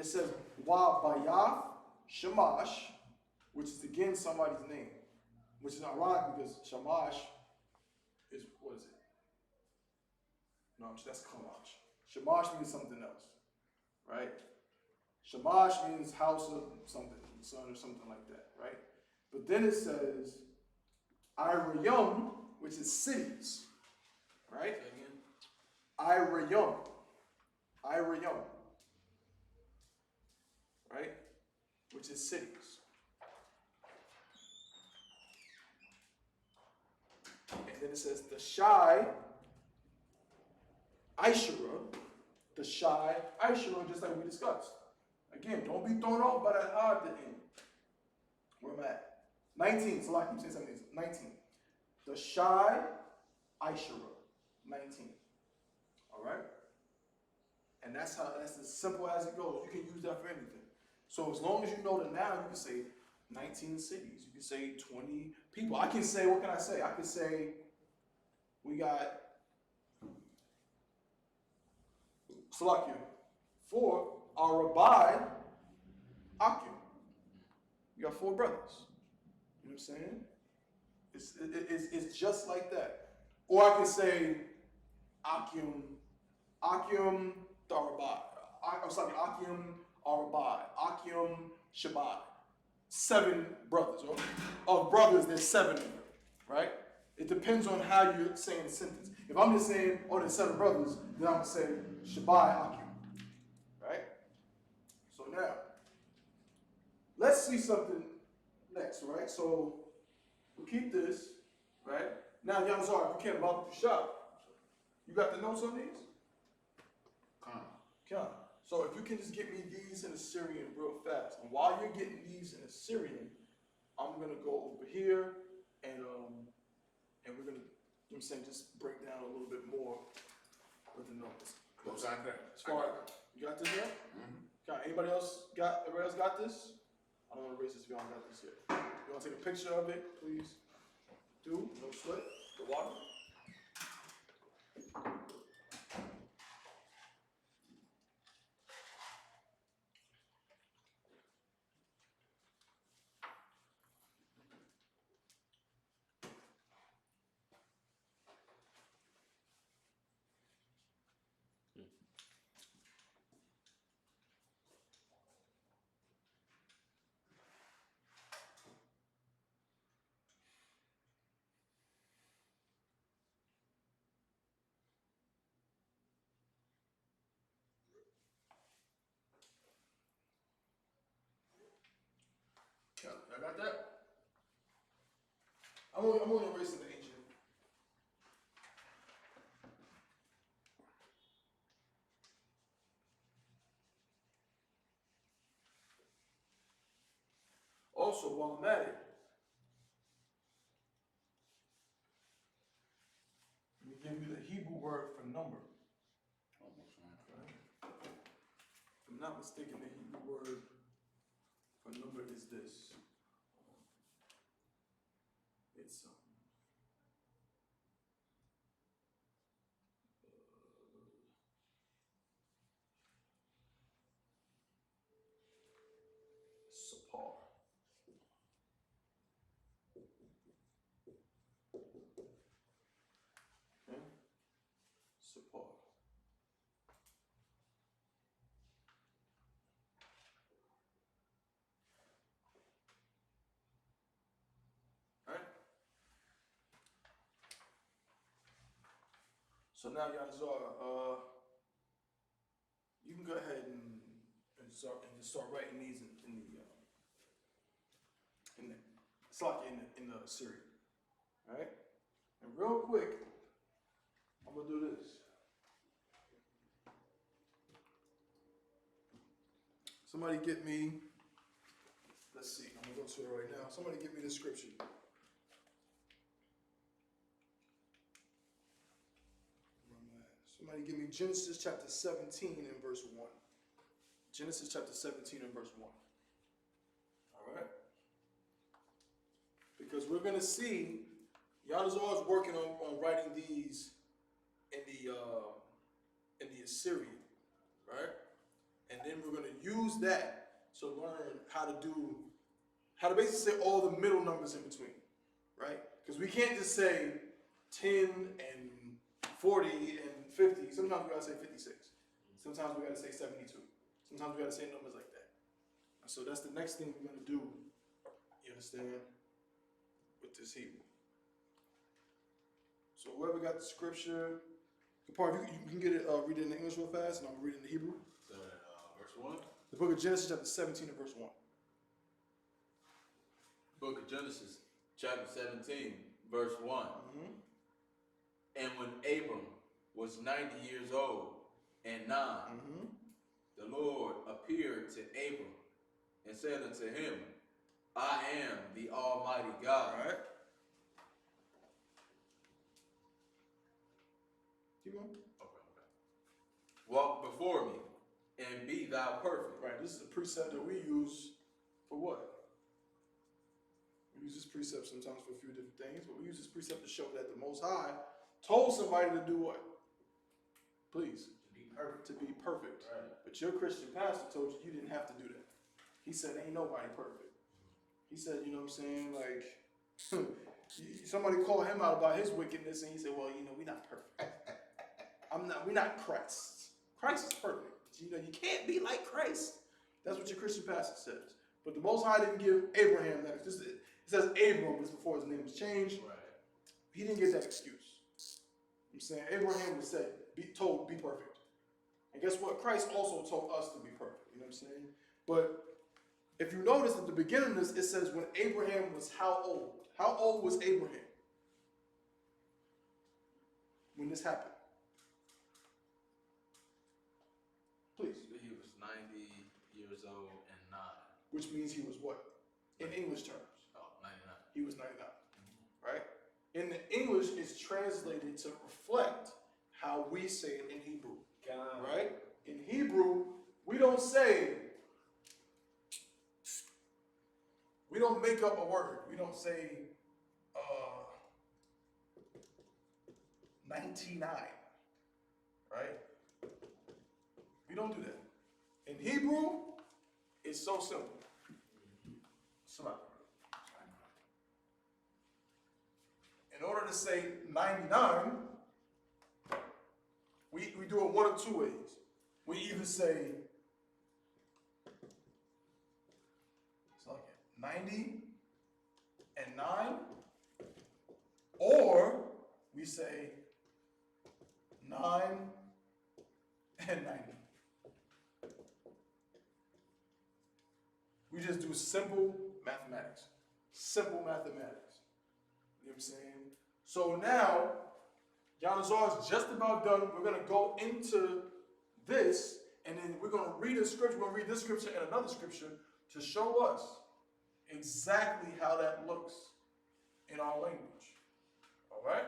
says Bayath Shamash, which is again somebody's name, which is ironic because Shamash is, what is it? No, that's Kamash. Shamash means something else, right? Shamash means house of something, son or something like that, right? But then it says Irayum, which is cities, right? Say again. Irayum, right? Which is cities. And then it says the Shai I.S.U.P.K, the Shai I.S.U.P.K, just like we discussed. Again, don't be thrown off by that odd at the end. Where am I at? 19, so I keep saying something. 19. The Shai I.S.U.P.K, 19. All right? And that's as simple as it goes. You can use that for anything. So as long as you know the noun, you can say 19 cities. You can say 20 people. I can say, what can I say? I can say we got Salakia. 4 are Rabbi Akim. You got 4 brothers. You know what I'm saying? It's just like that. Or I can say Akim Darabai. Akim Arabai. Akim Shabbat. 7 brothers. Or of brothers, there's 7 of them. Right? It depends on how you're saying the sentence. If I'm just saying, oh, there's 7 brothers, then I'm going to say Shabbai Akim. Right? So now, let's see something next, right? So we'll keep this, right? Now, Yanazar, if you can't bump the shop, you got the notes on these? Come. So if you can just get me these in Assyrian real fast. And while you're getting these in Assyrian, I'm gonna go over here and we're gonna, you know what I'm saying, just break down a little bit more with the notes. Close on there. As far as, you got this yet? Okay, everybody else got this? I don't want to erase this if y'all got this yet. You want to take a picture of it, please? Do, no sweat, the water. I got that. I'm only erasing the ancient. Also, while I'm at it, let me give you the Hebrew word for number. If I'm not mistaken, the Hebrew word for number is this. It's Sapar. Okay? Sapar. Alright? So now, Yanazar, you can go ahead and start writing these it's like in the Syrian. Alright? And real quick, I'm gonna do this. Somebody get me, let's see, I'm gonna go to it right now. Somebody get me the scripture. Where am I at? Somebody give me Genesis chapter 17 and verse 1. Genesis chapter 17 and verse 1. All right. Because we're going to see, Yahweh is working on writing these in the Assyrian, right? And then we're going to use that to learn how to basically say all the middle numbers in between, right? Because we can't just say 10 and 40 and 50. Sometimes we got to say 56. Sometimes we got to say 72. Sometimes we got to say numbers like that. And so that's the next thing we're going to do, you understand, with this Hebrew. So whoever got the scripture, Parv, you can get it, read it in the English real fast, and I'm going to read it in the Hebrew. Verse 1. The book of Genesis, chapter 17 and verse 1. Book of Genesis, chapter 17, verse 1. And when Abram was 90 years old and 9, the Lord appeared to Abram and said unto him, I am the Almighty God. All right. Keep going. Okay. Walk before me and be thou perfect. Right, this is a precept that we use for what? We use this precept sometimes for a few different things, but we use this precept to show that the Most High told somebody to do what? Please. To be perfect. To be perfect. Right. But your Christian pastor told you didn't have to do that. He said, ain't nobody perfect. He said, you know what I'm saying, like, somebody called him out about his wickedness, and he said, well, we're not perfect. We're not Christ. Christ is perfect. You can't be like Christ. That's what your Christian pastor says. But the Most High didn't give Abraham that. It says Abram, this before his name was changed. Right. He didn't get that excuse. I'm saying Abraham was said, told, be perfect. And guess what? Christ also told us to be perfect. You know what I'm saying? But if you notice at the beginning of this, it says when Abraham was how old? How old was Abraham when this happened? Please. He was 90 years old and 9. Which means he was what? In English terms. Oh, 99. He was 99. Right? In the English, it's translated to reflect how we say it in Hebrew. Right? In Hebrew, we don't make up a word. We don't say 99. Right? We don't do that. In Hebrew, it's so simple. In order to say 99, we do it one of two ways. We either say 90 and 9, or we say 9 and 90. We just do simple mathematics. Simple mathematics. You know what I'm saying? So now, Yahweh is just about done. We're going to go into this, and then we're going to read a scripture. We're going to read this scripture and another scripture to show us exactly how that looks in our language. All right?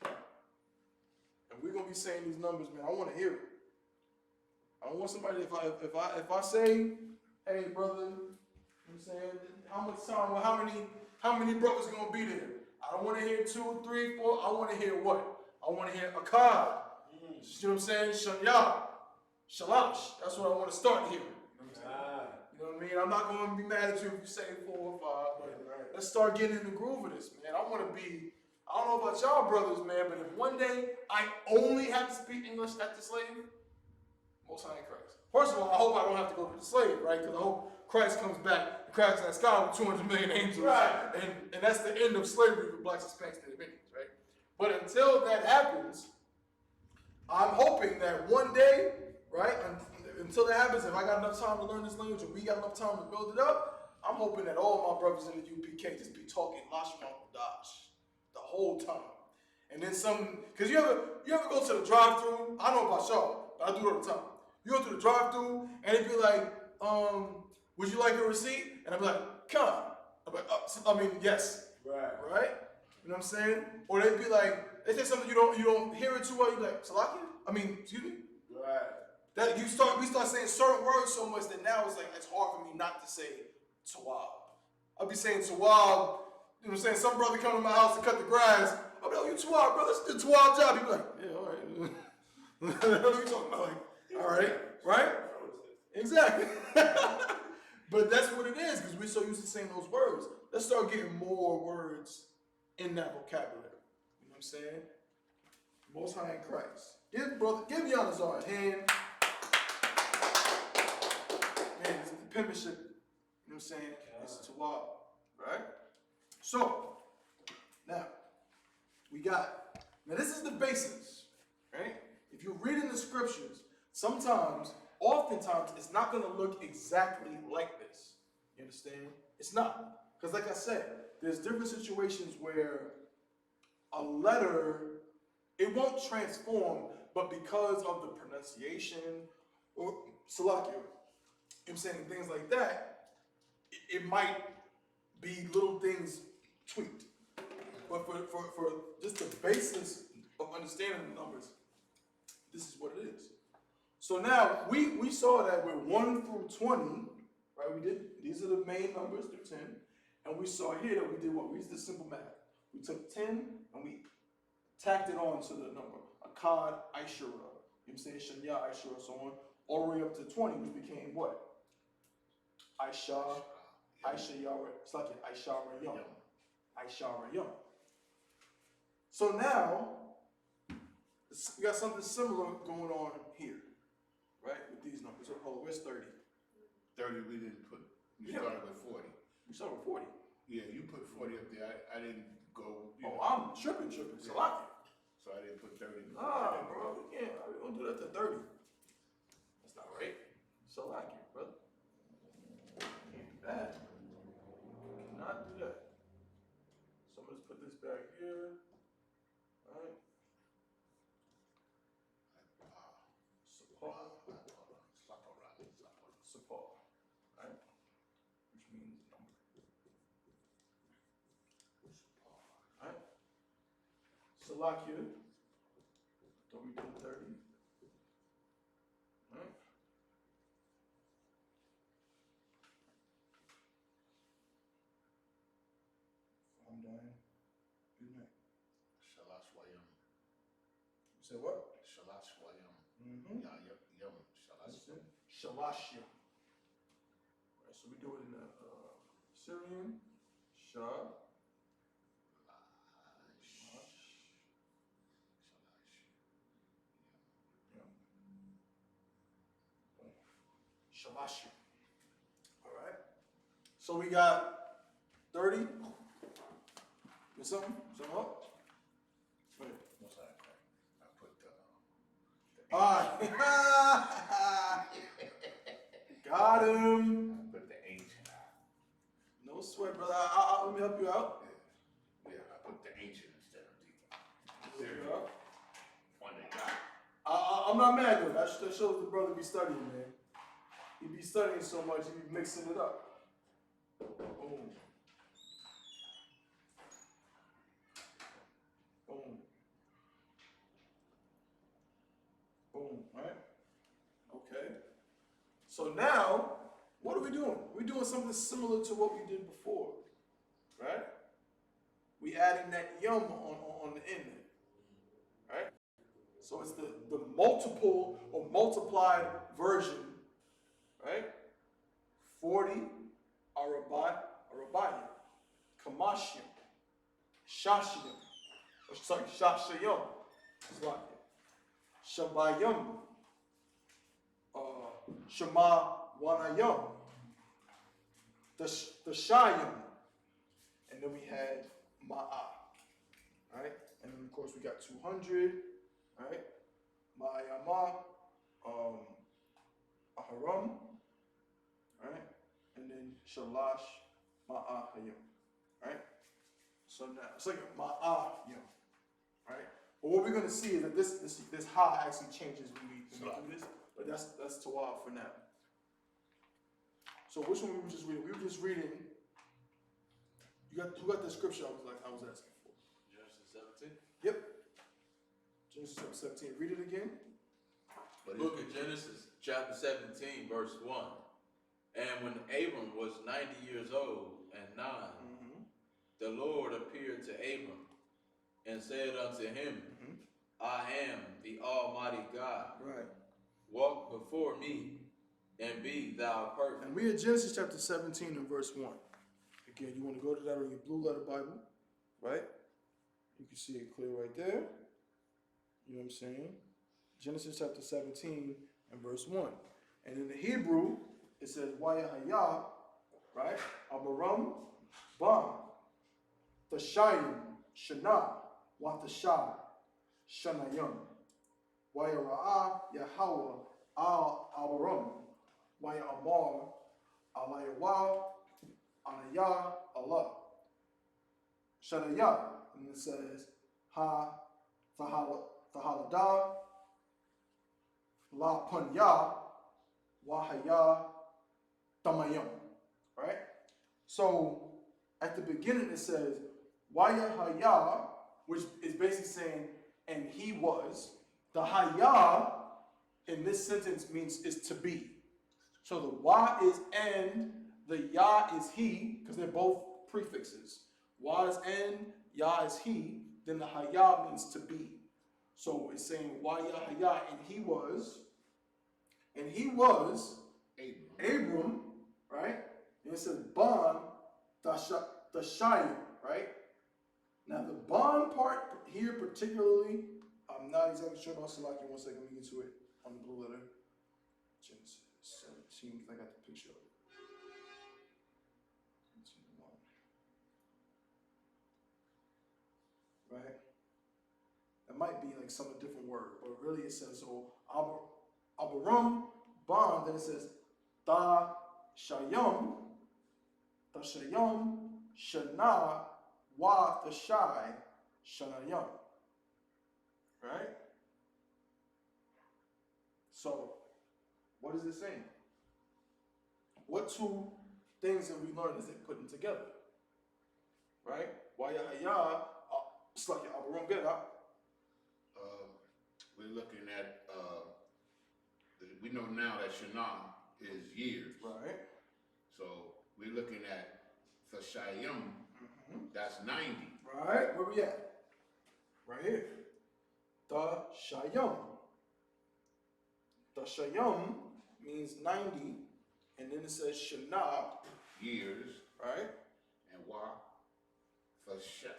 And we're going to be saying these numbers, man. I want to hear it. I don't want somebody, if I say, hey, brother, you know what I'm saying, how much time, well, how many brothers going to be there? I don't want to hear 2, 3, 4. I want to hear what? I want to hear Akkad. You know what I'm saying? Shanyah. Shalash. That's what I want to start hearing. You know what I'm saying? You know what I mean? I'm not going to be mad at you if you say 4 or 5, but let's start getting in the groove of this, man. I want to be, I don't know about y'all brothers, man, but if one day I only have to speak English at the slave, Most High in Christ. First of all, I hope I don't have to go to the slave, right? Because I hope Christ comes back and cracks that sky with 200 million angels. Right. And that's the end of slavery for blacks, Hispanics, and Native Indians, right? But until that happens, I'm hoping that one day, right, until that happens, if I got enough time to learn this language and we got enough time to build it up, I'm hoping that all my brothers in the U.P.K. just be talking Lashawan Qadash the whole time. And then some, because you ever go to the drive-thru? I don't know about y'all, but I do it all the time. You go to the drive-thru and it'd be like, would you like a receipt? And I'd be like, come. I'm like, yes. Right. Right? You know what I'm saying? Or they'd be like, They say something you don't hear it too well. You like Salakia? I mean, excuse me. Right. That we start saying certain words so much that now it's hard for me not to say Tawab. I'll be saying Tawab. You know what I'm saying? Some brother come to my house to cut the grass. I'll be like, oh, you Tawab, brother. This is the Tawab job. He be like, yeah, all right. What are you talking about? Like, all right, right? Exactly. But that's what it is because we're so used to saying those words. Let's start getting more words in that vocabulary. You know what I'm saying? Most High in Christ. Give Yanazar a hand. Man, it's the penmanship. You know what I'm saying? It's Tawab. Right? So, now, now this is the basics. Right? If you're reading the scriptures, oftentimes, it's not going to look exactly like this. You understand? It's not. Because like I said, there's different situations where a letter, it won't transform, but because of the pronunciation, or Salakia, you know what I'm saying, things like that, it might be little things tweaked. But for just the basis of understanding the numbers, this is what it is. So now we saw that with 1 through 20, right? These are the main numbers through 10, and we saw here that we did what? We used the simple math. We took 10 and we tacked it on to the number. Akkad, Ishura, you know what I'm saying? Shanya, Ishura, so on, all the way up to 20, which became what? Aisha, Aisha Yahweh. It's like it, Aisha Rayum. Aisha Rayum. So now, we got something similar going on here, right? With these numbers. So, hold on, where's 30? 30 we didn't put. We started with 40. We started with 40. Yeah, you put 40 up there. I didn't go. Oh, I'm tripping. Yeah. Salakia. So I didn't put 30. Nah, bro, we can't. We don't do that to 30. That's not right. Salakia, brother. Can't do that. Cannot do that. So let's put this back here. All right. Support. Right? Which means number. Right? Salakia. Don't we do 30? Right? I'm dying. Good night. Shalash Wayam. You said what? Shalash Wayam. Mm-hmm. Yum. Shalash. Shalashia. Right, so we do it in the Syrian. Shah. Shalashia. All right. So we got 30. Get something? Something up? Go ahead. What's that? I put the. All right. Got him. I put the ancient. No sweat, brother. Let me help you out. Yeah, I put the ancient instead of the. There you go. One they got. I'm not mad though. That shows the brother be studying, man. He be studying so much, he be mixing it up. Boom. Boom. Boom, right? Okay. So now, what are we doing? We're doing something similar to what we did before, right? We adding that yum on the end, right? So it's the multiple or multiplied version, right? 40 Arabayim, Kamashim, Shashiyim, Shashayim, Shabayim, Shema Wanayim, the Shayim, and then we had Ma'ah, right? And then of course we got 200, right? Ma'ayama, Aharam, right? And then Shalash Ma'ahayim, right? So now it's like a Ma'ahayim, right? But what we're gonna see is that this ha actually changes when we do this, but that's Tawab for now. So which one we were just reading? We were just reading. Who got the scripture I was asking for? Genesis 17. Yep. Genesis chapter 17. Read it again. But Book of Genesis, chapter 17, verse 1. And when Abram was 90 years old and 9, the Lord appeared to Abram and said unto him, I am the Almighty God. Right. Walk before me and be thou perfect. And read Genesis chapter 17 and verse 1. Again, you want to go to that on your blue letter Bible, right? You can see it clear right there. You know what I'm saying? Genesis chapter 17 and verse 1. And in the Hebrew, it says, YAHANNA, right? Abaram, Ban, Thashayim, Shana, Watashai, Shanayim. Wayara'ah, Yahweh, Al-Abaram, Wayamar, Alayawa, Anayah, Allah. Shanayah, and it says, Ha, Thahalada, La Punya, Wahaya, Tamayam. Right? So at the beginning it says Wayahaya, which is basically saying, and he was. The Haya in this sentence means is to be. So the Wa is and, the Ya is he, because they're both prefixes. Wa is and, Ya is he, then the Haya means to be. So it's saying Wayahaya, and he was Abram, right? And it says Ban Thashayim, right? Now the bond part here particularly, I'm not exactly sure about Salaki. 1 second, let me get to it on the blue letter. Genesis 17, I got the picture of it. 17:1. Right? That might be like some different word, but really it says, so Abaram, bond, then it says Thashayim, Shana, Wa Thashai, Shanayim. Right? So, what is it saying? What two things have we learned is it putting together? Right? Wayahaya, it's like Abaram, get it up. we're looking at, we know now that Shana is years. Right. So we're looking at Thashayim, that's 90. Right? Where we at? Right here. Thashayim. Thashayim means 90, and then it says Shana, Years. right? And Wa Thashai.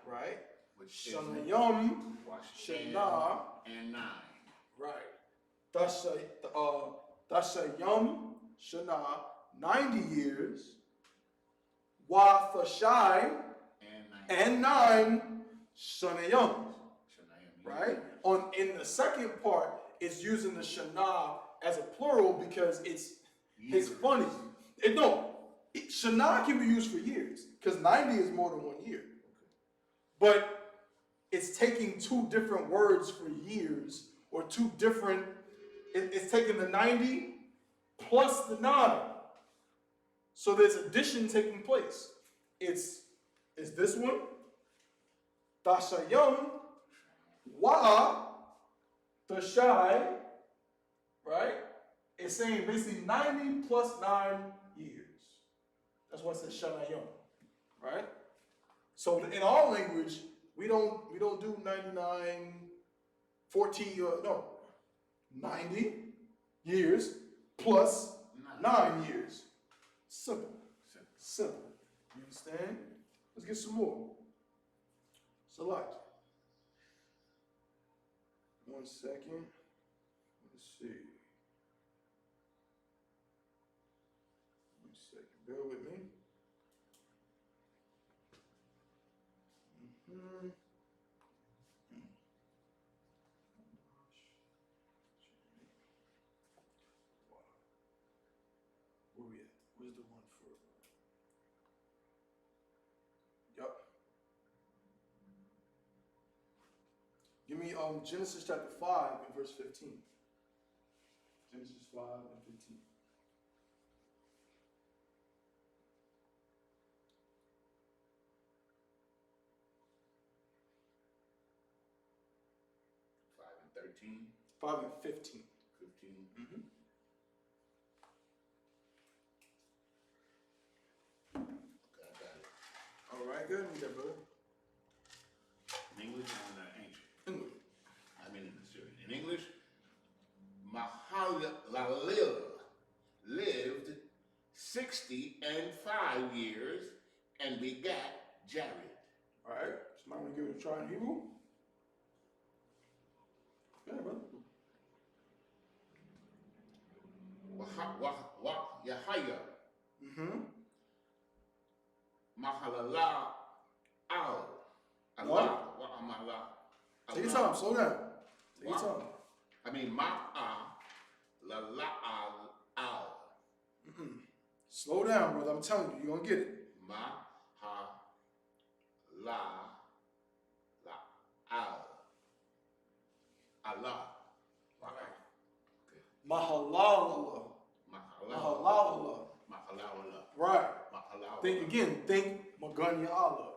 Right? Which is Shanayim, Shana Shana, and 9. right. Thashayim, Shana, 90 years. Wa Thashai, and 9, Shanayim. Shanayim. Right? In the second part, it's using the Shana as a plural because it's funny. Shana can be used for years because 90 is more than 1 year. But it's taking two different words for years, or two different. It's taking the 90 plus the 9. So there's addition taking place. It's this one, Thashayim, Wa Thashai, right? It's saying basically 90 plus 9 years. That's why it says Shanayim, right? So in our language, we don't do 99, 40, no, 90 years plus 9 years. Simple. Simple. You understand? Let's get some more. Select. 1 second. Let's see. 1 second. Bear with me. Where we at? Where's the one for? Yup. Give me Genesis chapter 5 and verse 15. Genesis 5 and 15. 13, 5 and 15. 15. Mm-hmm. Okay, I got it. All right, good. Read that, brother. In English and ancient. English. I mean in Syrian. In English, Mahalalel lived 65 years and begat Jared. All right. Somebody want to give it a try in Hebrew? Go ahead, brother. Yahaya Mm-hmm. Mahalala al Allah wa amala. Take your time. Slow down. Take your Wow. time. I mean ma'a la al Mm-mm. Slow down, brother. I'm telling you, you're going to get it. ma ha la al Allah. Wow. Okay. Mahalal. Mahalal. Mahalala. Right. Mahalala. Think again. Think Magan Ya Allah.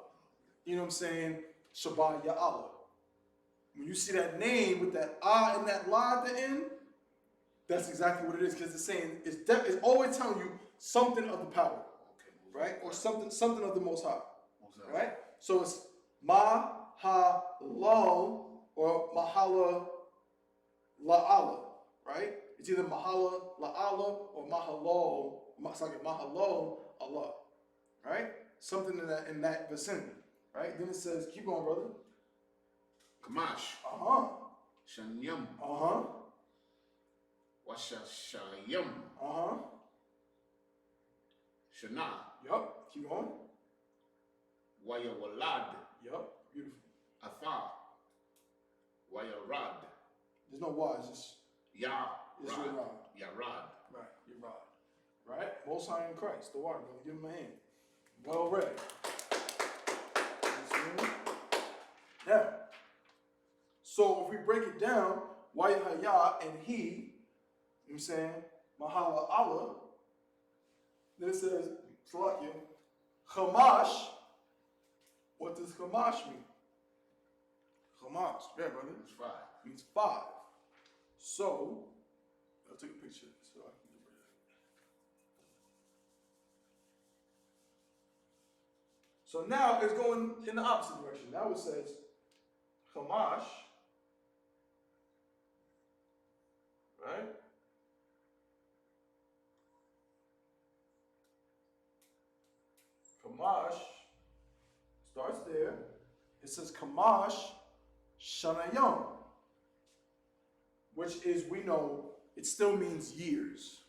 You know what I'm saying? Shabbat Ya Allah. When you see that name with that ah and that la at the end, that's exactly what it is. Because it's saying it's always telling you something of the power, Okay. right? Or something of the Most High, What's that? right? So it's Mahalal or Mahala La Allah, right? It's either Mahala La Allah or Mahalal Allah, right? Something in that vicinity, right? Then it says, keep going, brother. Kamash. Uh-huh. Shanyam. Uh-huh. Washashayam. Uh-huh. Shana. Yup. Keep going. Wayawalad. Yup. Beautiful. Atha. Wayarad. There's no why, it's just it's your Yarad. rod. Yarad. Right, your rod. Right? Most High in Christ, the water, brother. Give him a hand. Well read. You see me? Now, so if we break it down, Wayahaya and he, you know what I'm saying, Mahala Allah, then it says, Salakia, Chamash. What does Chamash mean? Chamash, yeah, brother. It's 5. Means 5. So, I'll take a picture so I can get rid of it. So now it's going in the opposite direction. Now it says Chamash, right? Kamash starts there. It says Kamash Shanayam, which is, we know, it still means years.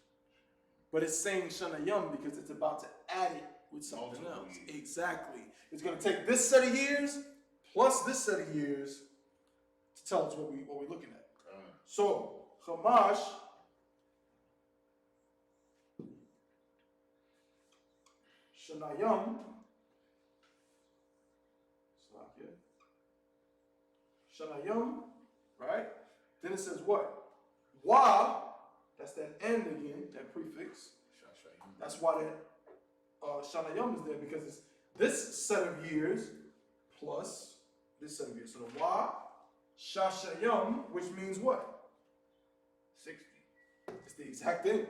But it's saying Shanayam because it's about to add it with something Multiple else. years. Exactly. It's going to take this set of years plus this set of years to tell us what we're looking at. So, Chamash Shanayam Shanayam, right? Then it says what? Wa, that's that end again, that prefix. Shashayim. That's why that Shanayam is there, because it's this set of years plus this set of years. So the Wa, Shashayam, which means what? 60. It's the exact thing.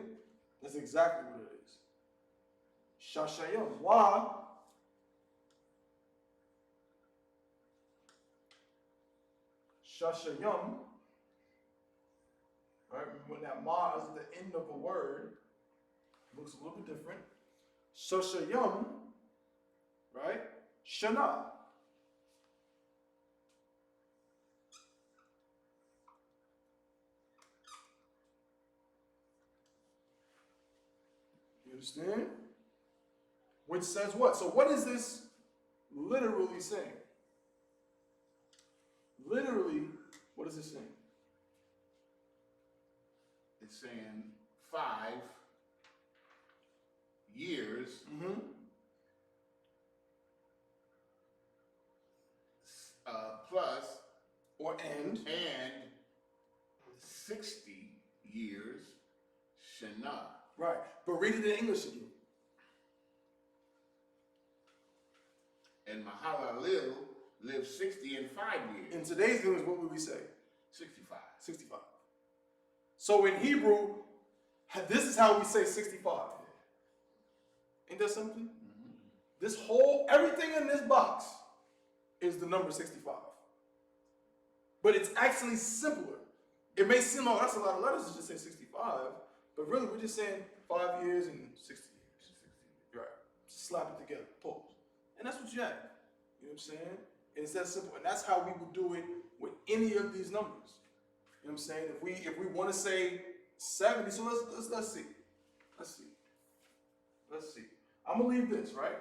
That's exactly what it is. Shashayam. Wa, Shashayam, right? When that ma is at the end of a word, it looks a little bit different. Shashayam, right? Shana. You understand? Which says what? So what is this literally saying? Literally, what is it saying? It's saying 5 years Mm-hmm. plus Or and. and 60 years Shana. Right. But read it in English again. And Mahalalel lived 60 and 5 years. In today's English, what would we say? 65. 65. So in Hebrew, this is how we say 65. Ain't that something? This whole, everything in this box is the number 65. But it's actually simpler. It may seem like that's a lot of letters to just say 65, but really we're just saying 5 years and 60 years. Right. Just slap it together, pause. And that's what you have. You know what I'm saying? And it's that simple. And that's how we would do it with any of these numbers. You know what I'm saying? If we want to say 70, so let's see. Let's see. I'm gonna leave this, right?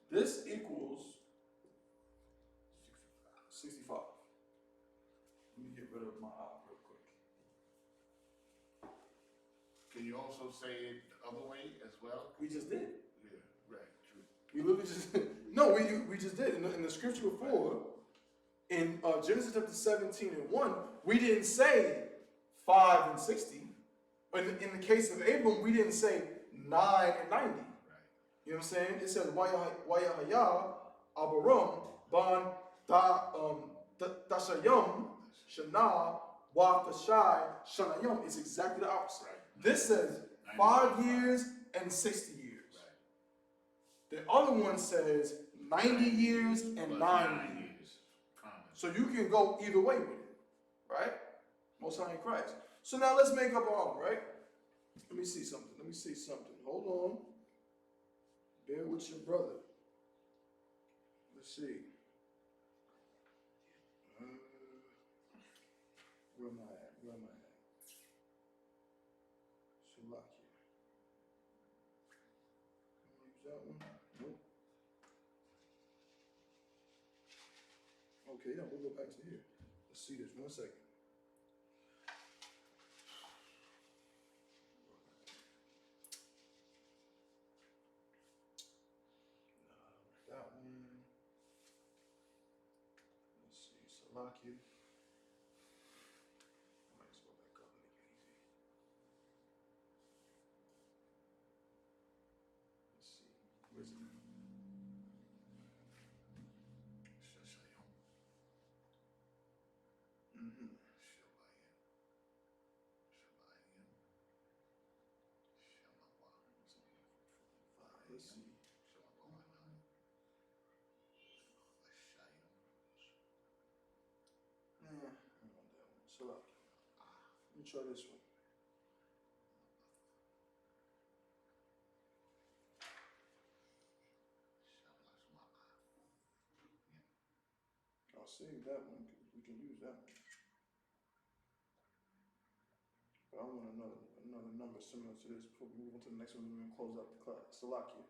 This equals 65. Let me get rid of my eye real quick. Can you also say it the other way as well? We just did. Yeah, right, true. We literally just no, we just did. In the scripture before, in Genesis chapter 17 and 1, we didn't say 5 and 60. In the case of Abram, we didn't say 9 and 90. Right. You know what I'm saying? It says Wayahaya Abaram Ban Tashayam Shana Watashai Shanayam. It's exactly the opposite. Right. This says 5 years and 60 years. Right. The other one says 90 years and 9 years. So you can go either way with it, right? Most High in Christ. So now let's make up our own, right? Let me see something. Hold on. Bear with your brother. Let's see. Where am I at? Shalaki. Use that one? Nope. Okay, yeah, we'll go back to here. Let's see this 1 second. That one. Let's see, Salaki. I might just go back up and make it easy. Let's see, where's it? Let's see. I don't want that one. Salaki. Let me try this one. I'll save that one because we can use that one. But I want another number similar to this before we move on to the next one. We're going to close out the class. Salaki.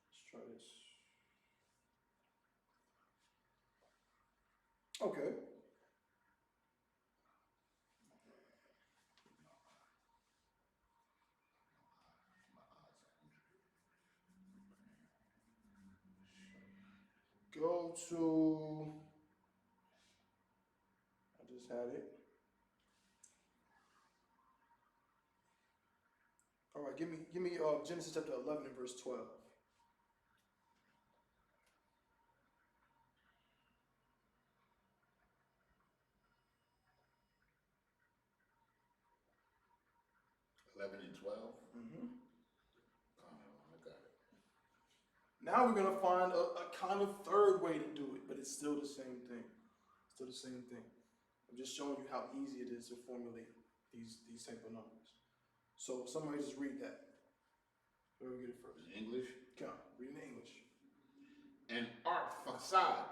Let's try this. Okay. Go to, I just had it. All right, give me Genesis chapter 11 and verse 12. And 12. Mm-hmm. I got it. Now we're gonna find a kind of third way to do it, but it's still the same thing. I'm just showing you how easy it is to formulate these type of numbers. So somebody just read that. Where we get it first? In English. Come on, read in English. And Arphaxad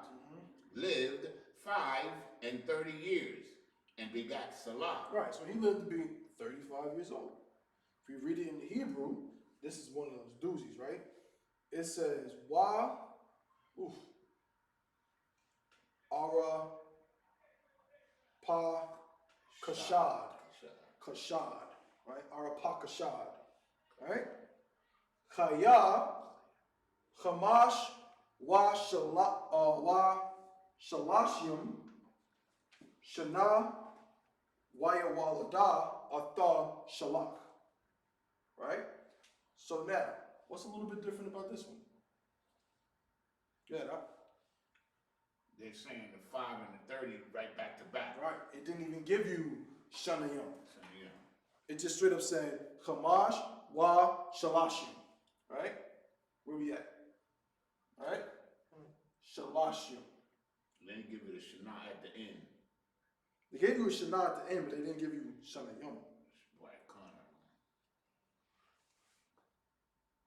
lived 5 and 30 years and begat Salah. Right, so he lived to be 35 years old. If you read it in the Hebrew, this is one of those doozies, right? It says, Ara Pa Kashad, right? Ara Pa Kashad, right? Chaya Chamash Wa Shalashim Shana Wayawalada Atha Shalak. Right? So now, what's a little bit different about this one? Yeah, they're saying the 5 and the 30 right back to back. Right. It didn't even give you Shana Yom. So, yeah. It just straight up said Chamash wa Shalashim. Right? Where we at? Alright? Shalashim. They didn't give it a Shana at the end. They gave you a Shana at the end, but they didn't give you Shana Yom. Boy, Connor.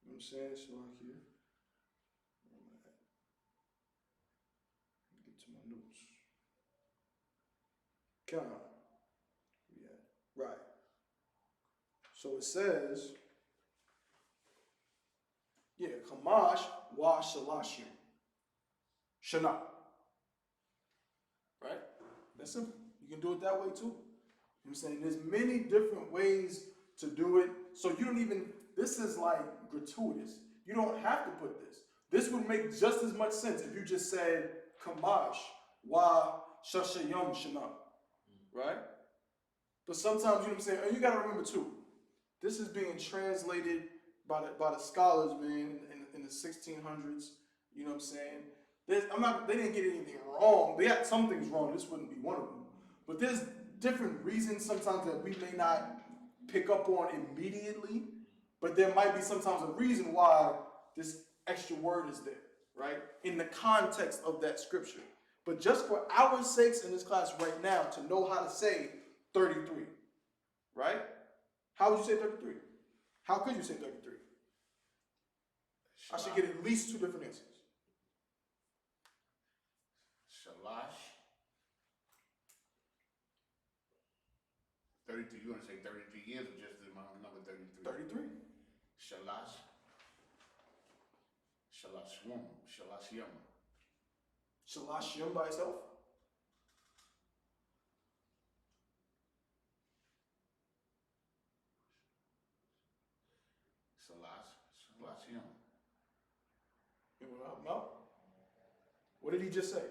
You know what I'm saying? Shalachim. Get to my notes. Come. Yeah. Right. So it says, yeah, Kamash wa Shalashim. Shana. Right? That's simple. You can do it that way too. You know what I'm saying? There's many different ways to do it. So you don't even, this is like gratuitous. You don't have to put this. This would make just as much sense if you just said Kamash wa Shashayam Shana. Right? But sometimes, you know what I'm saying, and you gotta remember too, this is being translated by the scholars, man, in the 1600s. You know what I'm saying? They didn't get anything wrong. They had some things wrong. This wouldn't be one of them. But there's different reasons sometimes that we may not pick up on immediately. But there might be sometimes a reason why this extra word is there, right? In the context of that scripture. But just for our sakes in this class right now to know how to say 33, right? How would you say 33? How could you say 33? I should get at least two different answers. Shalash. 33, you want to say 33 years or just the number 33? 33. Shalash. Shalashwum. Shalashyam. Shalashim by itself? Shalashyam. You want to help him out? What did he just say?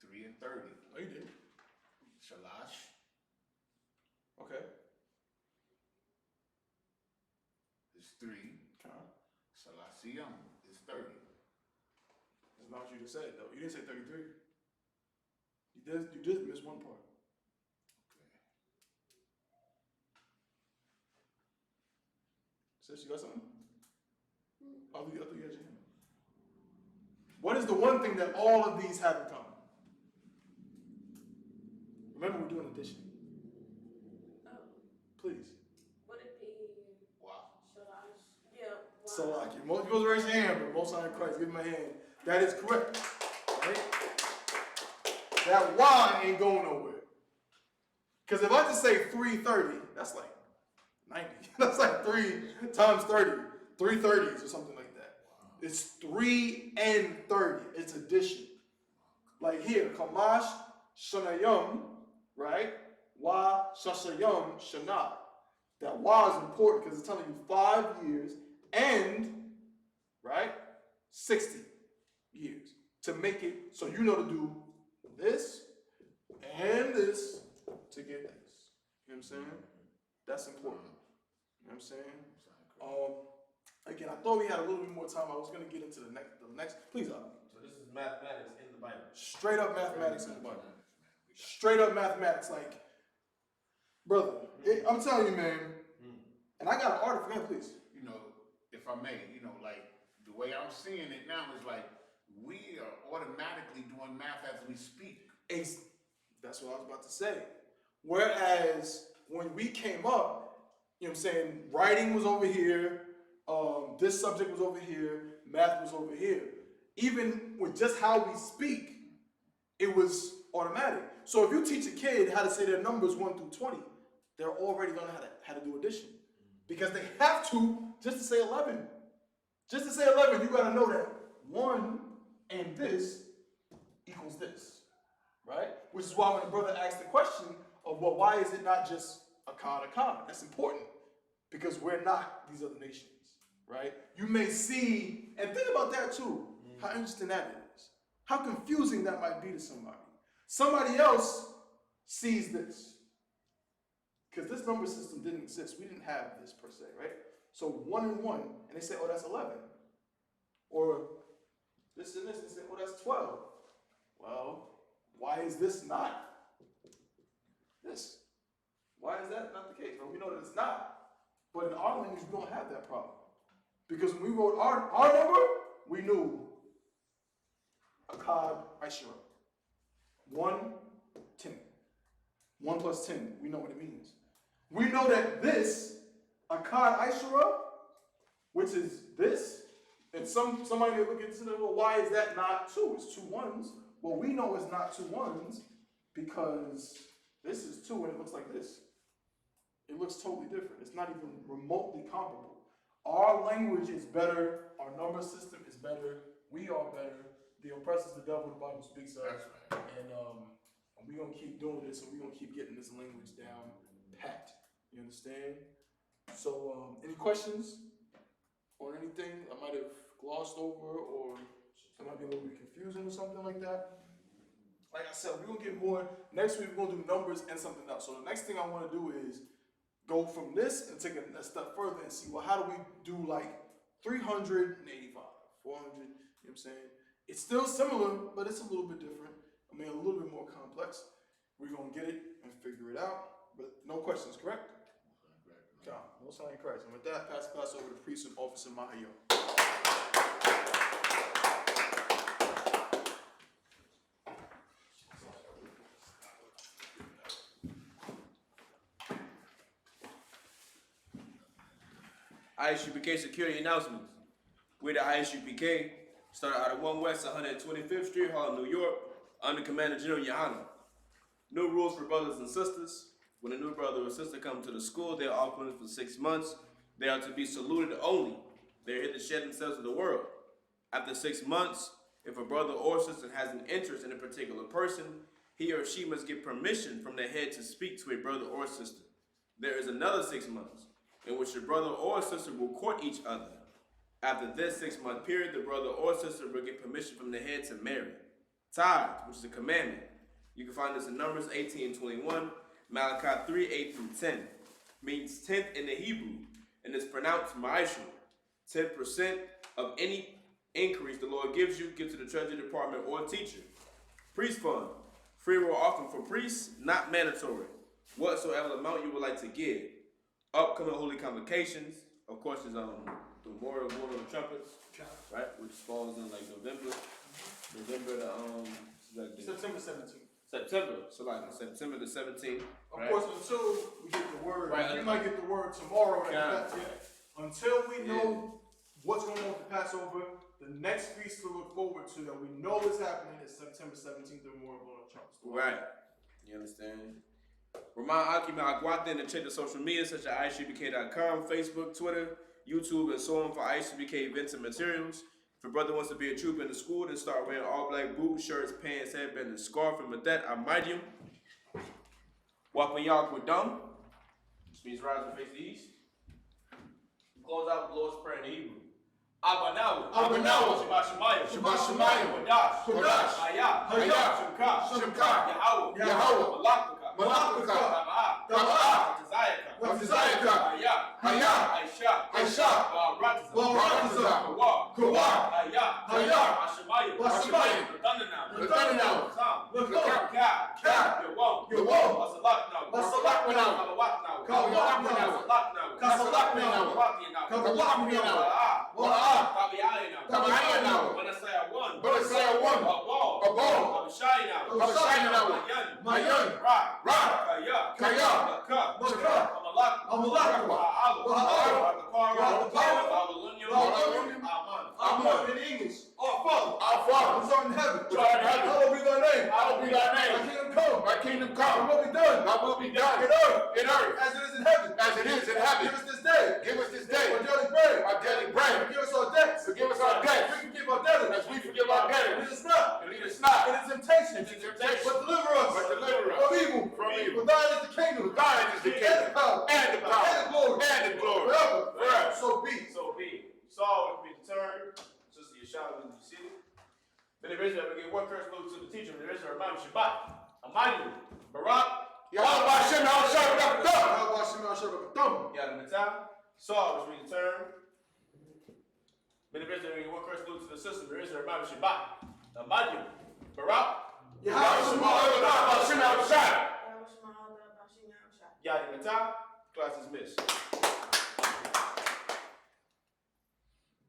3 and 30. Oh, you did. Shalash. Okay. Is 3. Shalashyam is 30. That's not what you just said, though. You didn't say 33. You did miss one part. Okay. Sis, you got something? I thought you had your hand. What is the one thing that all of these have in common? Remember, we're doing addition. Please. Would it be Wow. Shalash? Yeah. So, like, you're supposed to raise your hand, but most high in Christ, give him a hand. That is correct. Right? That Y ain't going nowhere. Because if I just say 330, that's like 90. That's like 3 times 30. 330s or something like that. Wow. It's 3 and 30. It's addition. Like here, Kamash Shanayam, right? Wa Shashayam Shana. That Y is important because it's telling you 5 years and, right, 60 years. To make it so you know to do this and this to get this. You know what I'm saying? That's important. You know what I'm saying? Again, I thought we had a little bit more time. I was going to get into the next. Please up. So this is mathematics in the Bible. Straight up mathematics in the Bible. Straight up mathematics. Like, brother, I'm telling you, man. And I got an article. Yeah, please. You know, if I may, you know, like the way I'm seeing it now is like we are automatically doing math as we speak. That's what I was about to say. Whereas when we came up, you know what I'm saying, writing was over here, this subject was over here, math was over here. Even with just how we speak, it was automatic. So if you teach a kid how to say their numbers 1 through 20, they're already going to know how to do addition. Because they have to, just to say 11. Just to say 11, you got to know that 1 and this equals this. Right? Which is why when the brother asked the question of, well, why is it not just a con? That's important. Because we're not these other nations. Right? You may see, and think about that too, how interesting that is. How confusing that might be to somebody. Somebody else sees this. Because this number system didn't exist. We didn't have this per se, right? So 1 and 1, and they say, oh, that's 11. Or this and this. They say, well, that's 12. Well, why is this not this? Why is that not the case? Well, we know that it's not. But in our language, we don't have that problem. Because when we wrote our number, we knew Akkad I.S.U.P.K. 1, 10. 1 plus 10, we know what it means. We know that this, Akkad I.S.U.P.K, which is this, and somebody may look into it, well, why is that not 2? It's 2 ones. Well, we know it's not 2 ones because this is 2 and it looks like this. It looks totally different. It's not even remotely comparable. Our language is better. Our number system is better. We are better. The oppressor is the devil, the Bible speaks of. That's right. And we're going to keep doing this, and we're going to keep getting this language down pat. You understand? So, any questions or anything I might have glossed over, or it might be a little bit confusing or something like that? Like I said, we're going to get more. Next week, we're going to do numbers and something else. So the next thing I want to do is go from this and take a step further and see, well, how do we do like 385, 400, you know what I'm saying? It's still similar, but it's a little bit different. I mean, a little bit more complex. We're going to get it and figure it out. But no questions, correct? God, no sign in Christ. And with that, pass the class over to priest and officer Mahayo. I.S.U.P.K security announcements. We're the I.S.U.P.K, started out of 1 West 125th Street, Harlem, New York, under Commander General YAHANNA. New rules for brothers and sisters. When a new brother or sister comes to the school, they are off limits for 6 months. They are to be saluted only. They are here to shed themselves to the world. After 6 months, if a brother or sister has an interest in a particular person, he or she must get permission from their head to speak to a brother or sister. There is another 6 months in which the brother or sister will court each other. After this 6-month period, the brother or sister will get permission from the head to marry. Tithe, which is a commandment. You can find this in Numbers 18 and 21, Malachi 3, 8 through 10. Means 10th in the Hebrew, and is pronounced ma'ashu. 10% of any increase the Lord gives you, give to the treasury department or teacher. Priest fund, free will offering for priests, not mandatory. Whatsoever amount you would like to give. Upcoming holy convocations, of course, is the Memorial of the Trumpets, right, which falls in like November the September 17th. September, so like September the 17th. Of right? course, until we get the word, Right. we might get the word tomorrow. Yeah. Until we know what's going on with the Passover, the next feast to look forward to that we know is happening is September 17th, the Memorial of Trumpets. Right. You understand? Remind Akima Aguate and check the social media such as I.S.U.P.K.com, Facebook, Twitter, YouTube, and so on for I.S.U.P.K events and materials. If a brother wants to be a trooper in the school, then start wearing all black boots, shirts, pants, headband, and scarf. And with that, I might you. Wapanyak Wadum, which means rise and face the east. Close out with the Lord's Prayer in Hebrew. Abanawu. Abanawu. Shabbat Shemayim. Shabbat Shemayim. Qadash. Qadash. Hayah. Hayah. Shimka. Yahweh. Yahweh. Malakaka. Taba'ah. Taba'ah. Tazayaka. Hayah. I.S.U.P.K. Baratazah. Kawah. Hayah. Hashemayim. Ladana. Ka. Yawam. Balasaya 1. Abol. Mayan. Kaya. Amen. In English, our Father, Our Father, who art in heaven, hallowed be thy name. hallowed be thy Thy name. kingdom come. Thy kingdom Thy come. will be done. Thy will be done In in earth as it is in heaven. as it is in heaven. Give us this day Give us this day our daily bread. our daily bread. Forgive us our debts. Forgive us our debts We forgive our debtors. as we forgive our Lead debtors. us not And lead us not into temptation, into temptation, but deliver us but deliver us from evil. from evil. For thine is the kingdom, For thine is the kingdom, and the power, and the power, and the glory, and the glory, forever. forever. So be. So be. Saul will be returned. Sister Yeshua will be seated. Then the Israel will give one curse move to the teacher. The Israel remind Shabbat. Amadu. Barak. Yahweh Hashem, Yahweh Shem, Yahweh Shem. How about Shema Shabbat? Yada Matah. Saul was returned. May the visitor one curse salute to the system. There is a Bible Shabbat. Amadu. Barak. Yadi Matah. Class dismissed.